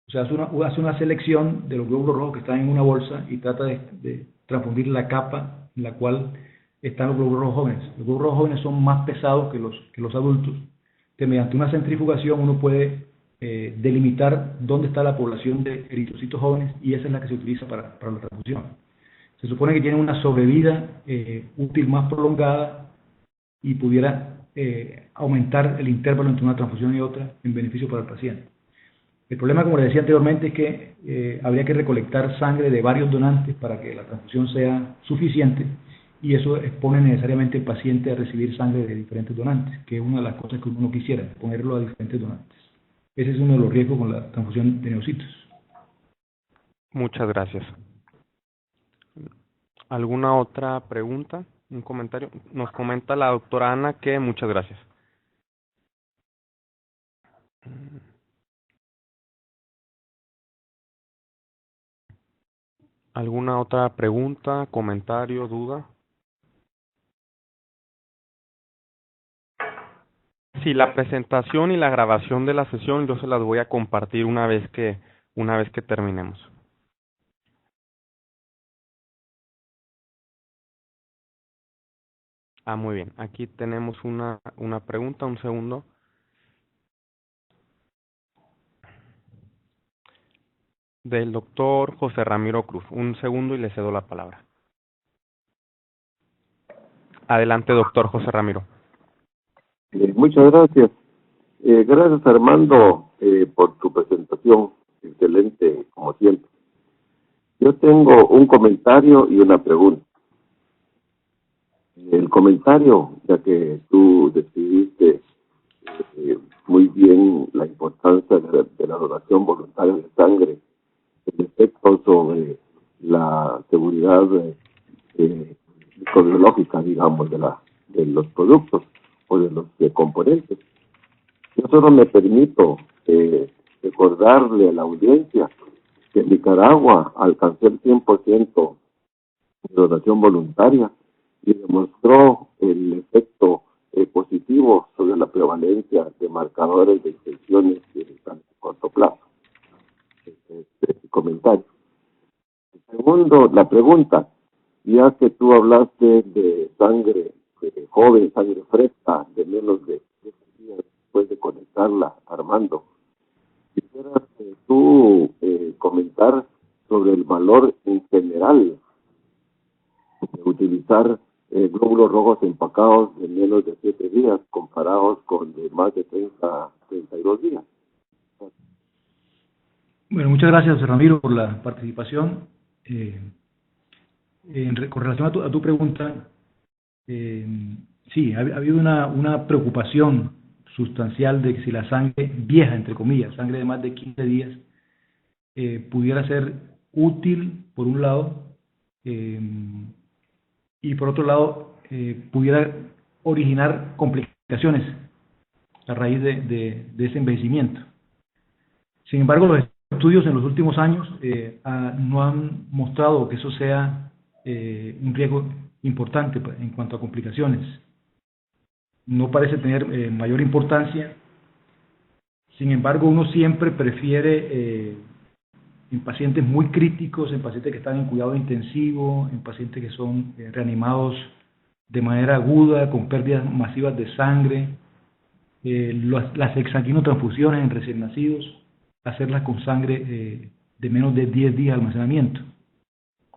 O sea, hace una selección de los glóbulos rojos que están en una bolsa y trata de transfundir la capa en la cual están los glóbulos rojos jóvenes. Los glóbulos rojos jóvenes son más pesados que los adultos, que mediante una centrifugación uno puede delimitar dónde está la población de eritrocitos jóvenes, y esa es la que se utiliza para la transfusión. Se supone que tiene una sobrevida útil más prolongada y pudiera aumentar el intervalo entre una transfusión y otra en beneficio para el paciente. El problema, como les decía anteriormente, es que habría que recolectar sangre de varios donantes para que la transfusión sea suficiente, y eso expone necesariamente al paciente a recibir sangre de diferentes donantes, que es una de las cosas que uno no quisiera, ponerlo a diferentes donantes. Ese es uno de los riesgos con la transfusión de neocitos. Muchas gracias. ¿Alguna otra pregunta? ¿Un comentario? Nos comenta la doctora Ana que muchas gracias. ¿Alguna otra pregunta, comentario, duda? Sí, la presentación y la grabación de la sesión yo se las voy a compartir una vez que terminemos. Muy bien. Aquí tenemos una pregunta, un segundo. Del doctor José Ramiro Cruz. Un segundo y le cedo la palabra. Adelante, doctor José Ramiro. Muchas gracias. Gracias, Armando, por tu presentación. Excelente, como siempre. Yo tengo un comentario y una pregunta. El comentario, ya que tú describiste muy bien la importancia de la donación voluntaria de sangre, el efecto sobre la seguridad microbiológica, digamos, de los productos o de los componentes. Yo solo me permito recordarle a la audiencia que Nicaragua alcanzó el 100% de donación voluntaria y demostró el efecto positivo sobre la prevalencia de marcadores de infecciones a corto plazo. Este comentario. Segundo, la pregunta, ya que tú hablaste de sangre joven, sangre fresca, de menos de 7 días después de conectarla, Armando, quisieras tú comentar sobre el valor en general de utilizar glóbulos rojos empacados de menos de 7 días comparados con de más de 32 días. Bueno, muchas gracias, Ramiro, por la participación. Con relación a tu pregunta, sí, ha habido una preocupación sustancial de que si la sangre vieja, entre comillas, sangre de más de 15 días, pudiera ser útil, por un lado, y por otro lado, pudiera originar complicaciones a raíz de ese envejecimiento. Sin embargo, los estudios en los últimos años no han mostrado que eso sea un riesgo importante en cuanto a complicaciones. No parece tener mayor importancia. Sin embargo, uno siempre prefiere en pacientes muy críticos, en pacientes que están en cuidado intensivo, en pacientes que son reanimados de manera aguda, con pérdidas masivas de sangre, las exsanguinotransfusiones en recién nacidos, hacerlas con sangre de menos de 10 días de almacenamiento.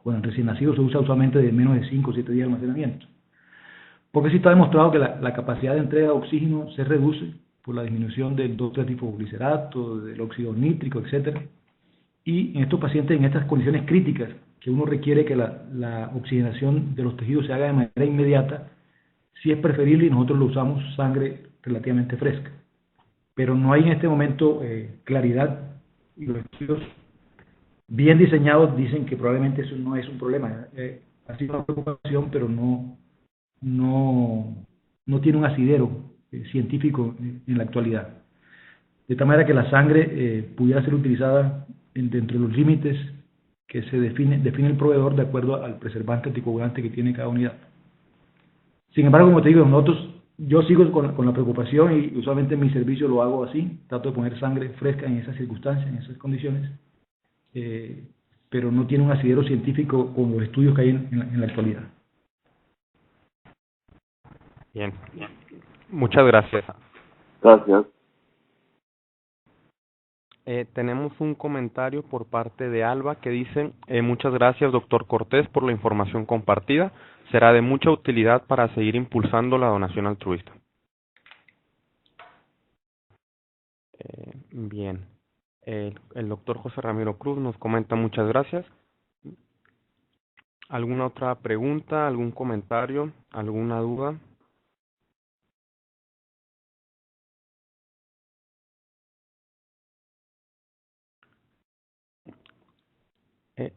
Bueno, en recién nacidos se usa usualmente de menos de 5 o 7 días de almacenamiento. Porque sí está demostrado que la capacidad de entrega de oxígeno se reduce por la disminución del 2,3-tifosglicerato, del óxido nítrico, etc. Y en estos pacientes, en estas condiciones críticas, que uno requiere que la oxigenación de los tejidos se haga de manera inmediata, sí es preferible, y nosotros lo usamos, sangre relativamente fresca. Pero no hay en este momento claridad, y los estudios bien diseñados dicen que probablemente eso no es un problema. Ha sido una preocupación, pero no no tiene un asidero científico en la actualidad. De tal manera que la sangre pudiera ser utilizada dentro de los límites que se define el proveedor de acuerdo al preservante anticoagulante que tiene cada unidad. Sin embargo, como te digo, yo sigo con la preocupación y usualmente en mi servicio lo hago así, trato de poner sangre fresca en esas circunstancias, en esas condiciones, pero no tiene un asidero científico con los estudios que hay en la actualidad. Bien, muchas gracias. Gracias. Tenemos un comentario por parte de Alba que dice: muchas gracias, doctor Cortés, por la información compartida. Será de mucha utilidad para seguir impulsando la donación altruista. Bien. El doctor José Ramiro Cruz nos comenta: muchas gracias. ¿Alguna otra pregunta, algún comentario, alguna duda?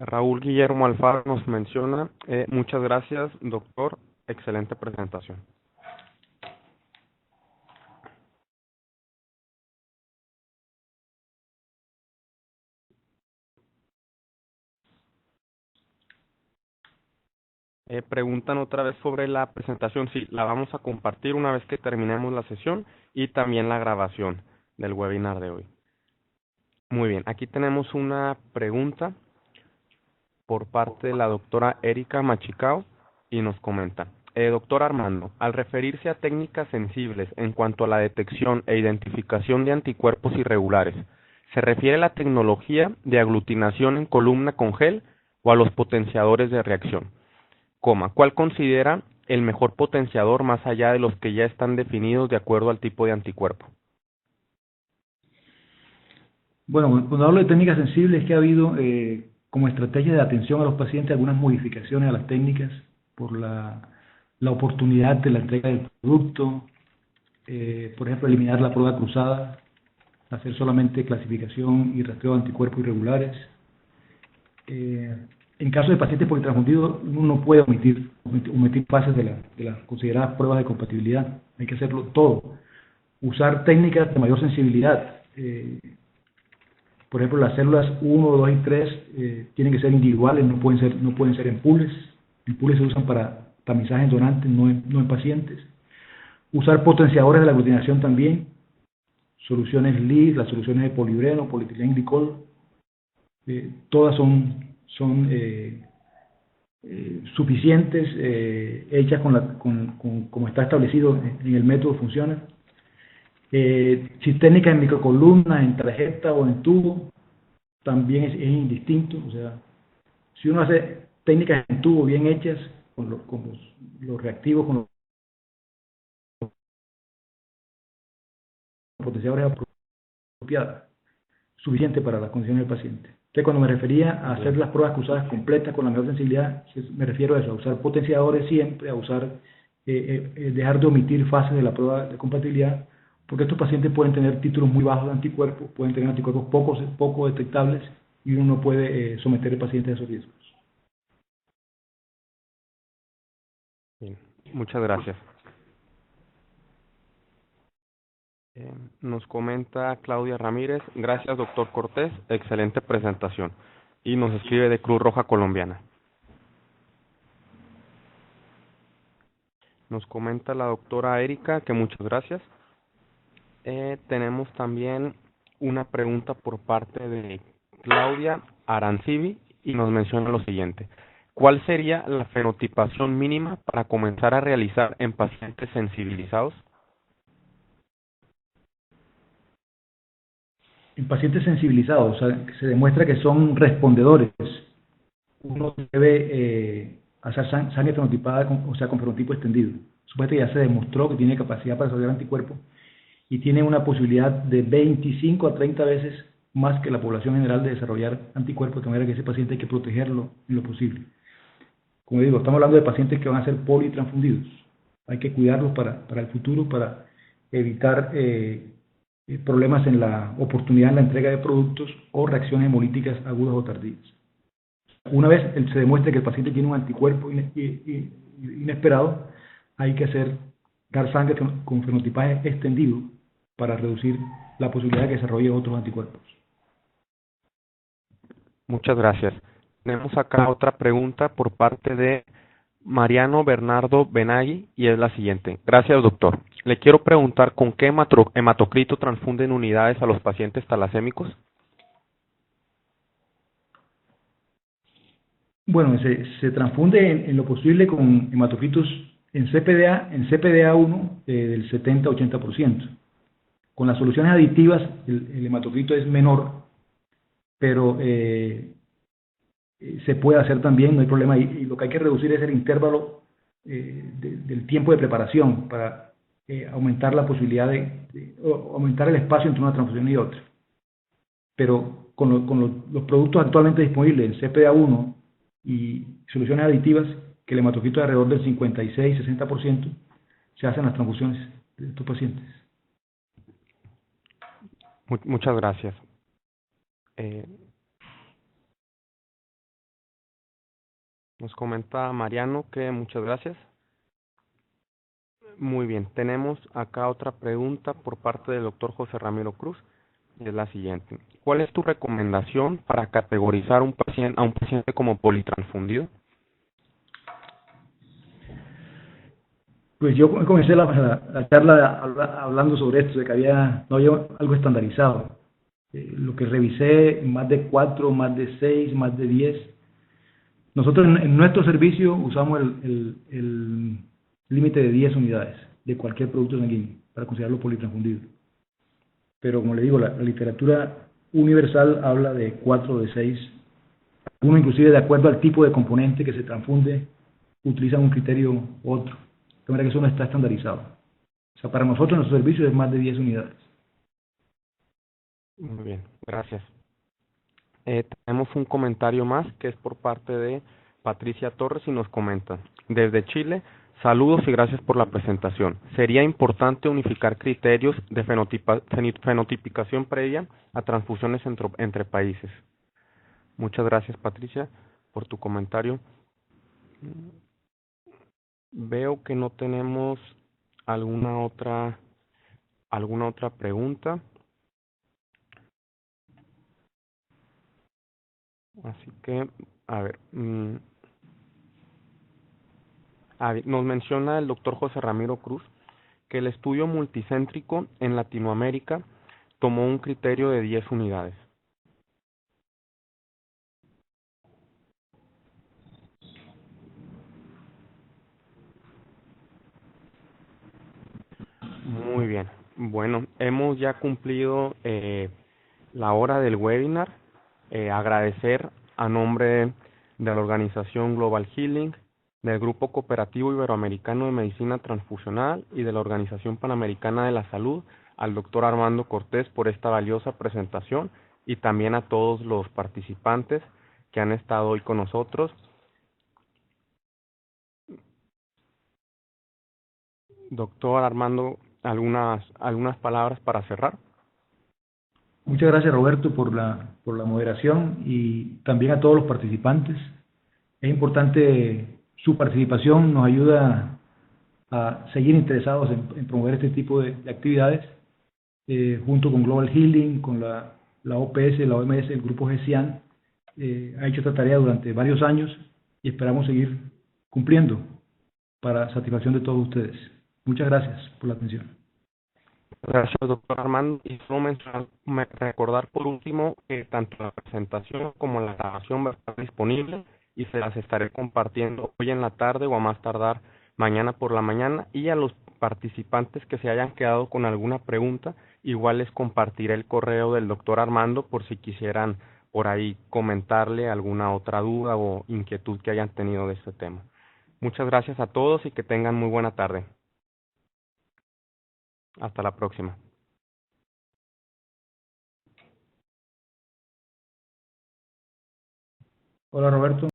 Raúl Guillermo Alfaro nos menciona: muchas gracias, doctor, excelente presentación. Preguntan otra vez sobre la presentación. Sí, la vamos a compartir una vez que terminemos la sesión y también la grabación del webinar de hoy. Muy bien, aquí tenemos una pregunta por parte de la doctora Erika Machicao y nos comenta: doctor Armando, al referirse a técnicas sensibles en cuanto a la detección e identificación de anticuerpos irregulares, ¿se refiere a la tecnología de aglutinación en columna con gel o a los potenciadores de reacción? ¿Cuál considera el mejor potenciador más allá de los que ya están definidos de acuerdo al tipo de anticuerpo? Bueno, cuando hablo de técnicas sensibles, es que ha habido como estrategia de atención a los pacientes algunas modificaciones a las técnicas por la oportunidad de la entrega del producto, por ejemplo, eliminar la prueba cruzada, hacer solamente clasificación y rastreo de anticuerpos irregulares. En caso de pacientes politransfundidos, uno no puede omitir fases de las consideradas pruebas de compatibilidad. Hay que hacerlo todo. Usar técnicas de mayor sensibilidad. Por ejemplo, las células 1, 2 y 3 tienen que ser individuales, no pueden ser en pools. En pools se usan para tamizaje en donantes, no en pacientes. Usar potenciadores de la aglutinación también. Soluciones LIS, las soluciones de poliuretano, polietilenglicol, todas son suficientes, hechas como está establecido en el método, funcionan. Si técnicas en microcolumnas, en tarjeta o en tubo, también es indistinto. O sea, si uno hace técnicas en tubo bien hechas, con los reactivos, con los potenciadores apropiados, suficiente para las condiciones del paciente. Entonces, cuando me refería a hacer las pruebas cruzadas completas con la mejor sensibilidad, me refiero a eso, a usar potenciadores siempre, a usar, dejar de omitir fases de la prueba de compatibilidad, porque estos pacientes pueden tener títulos muy bajos de anticuerpos, pueden tener anticuerpos poco detectables y uno no puede someter al paciente a esos riesgos. Bien, muchas gracias. Nos comenta Claudia Ramírez: gracias, doctor Cortés, excelente presentación. Y nos escribe de Cruz Roja Colombiana. Nos comenta la doctora Erika que muchas gracias. Tenemos también una pregunta por parte de Claudia Arancibi y nos menciona lo siguiente: ¿cuál sería la fenotipación mínima para comenzar a realizar en pacientes sensibilizados? En pacientes sensibilizados, o sea, se demuestra que son respondedores, uno debe hacer sangre fenotipada, o sea, con fenotipo extendido. Supuestamente ya se demostró que tiene capacidad para desarrollar anticuerpos y tiene una posibilidad de 25 a 30 veces más que la población general de desarrollar anticuerpos, de manera que ese paciente hay que protegerlo en lo posible. Como digo, estamos hablando de pacientes que van a ser politransfundidos. Hay que cuidarlos para el futuro, para evitar problemas en la oportunidad en la entrega de productos o reacciones hemolíticas agudas o tardías. Una vez se demuestre que el paciente tiene un anticuerpo inesperado, hay que hacer dar sangre con fenotipaje extendido para reducir la posibilidad de que desarrolle otros anticuerpos. Muchas gracias. Tenemos acá otra pregunta por parte de Mariano Bernardo Benagui y es la siguiente. Gracias, doctor. Le quiero preguntar con qué hematocrito transfunden unidades a los pacientes talasémicos. Bueno, se transfunde en lo posible con hematocritos en CPDA1 del 70-80%. Con las soluciones aditivas el hematocrito es menor, pero se puede hacer también, no hay problema. Y lo que hay que reducir es el intervalo del tiempo de preparación para aumentar la posibilidad o aumentar el espacio entre una transfusión y otra. Pero con los productos actualmente disponibles en CPDA1 y soluciones aditivas, que el hematocrito es alrededor del 56-60%, se hacen las transfusiones de estos pacientes. Muchas gracias. Nos comenta Mariano que muchas gracias. Muy bien, tenemos acá otra pregunta por parte del doctor José Ramiro Cruz. Y es la siguiente. ¿Cuál es tu recomendación para categorizar a un paciente como politransfundido? Pues yo comencé la charla hablando sobre esto, de que no había algo estandarizado. Lo que revisé, más de 4, más de 6, más de 10. Nosotros en nuestro servicio usamos el límite de 10 unidades de cualquier producto sanguíneo para considerarlo politransfundido. Pero como le digo, la literatura universal habla de 4 o de 6. Algunos inclusive de acuerdo al tipo de componente que se transfunde, utilizan un criterio u otro. De manera que eso no está estandarizado. O sea, para nosotros en nuestro servicio es más de 10 unidades. Muy bien, gracias. Tenemos un comentario más que es por parte de Patricia Torres y nos comenta: desde Chile, saludos y gracias por la presentación. Sería importante unificar criterios de fenotipicación previa a transfusiones entre países. Muchas gracias, Patricia, por tu comentario. Veo que no tenemos alguna otra pregunta. Así que, a ver, nos menciona el doctor José Ramiro Cruz que el estudio multicéntrico en Latinoamérica tomó un criterio de 10 unidades. Muy bien. Bueno, hemos ya cumplido la hora del webinar. Agradecer a nombre de la organización Global Healing, del Grupo Cooperativo Iberoamericano de Medicina Transfusional y de la Organización Panamericana de la Salud al doctor Armando Cortés por esta valiosa presentación y también a todos los participantes que han estado hoy con nosotros. Doctor Armando, algunas palabras para cerrar. Muchas gracias, Roberto, por la moderación y también a todos los participantes. Es importante su participación, nos ayuda a seguir interesados en promover este tipo de actividades, junto con Global Healing, con la OPS, la OMS, el grupo GESIAN. Ha hecho esta tarea durante varios años y esperamos seguir cumpliendo para satisfacción de todos ustedes. Muchas gracias por la atención. Gracias, doctor Armando. Y solo recordar por último que tanto la presentación como la grabación va a estar disponible y se las estaré compartiendo hoy en la tarde o a más tardar mañana por la mañana. Y a los participantes que se hayan quedado con alguna pregunta, igual les compartiré el correo del doctor Armando por si quisieran por ahí comentarle alguna otra duda o inquietud que hayan tenido de este tema. Muchas gracias a todos y que tengan muy buena tarde. Hasta la próxima. Hola, Roberto.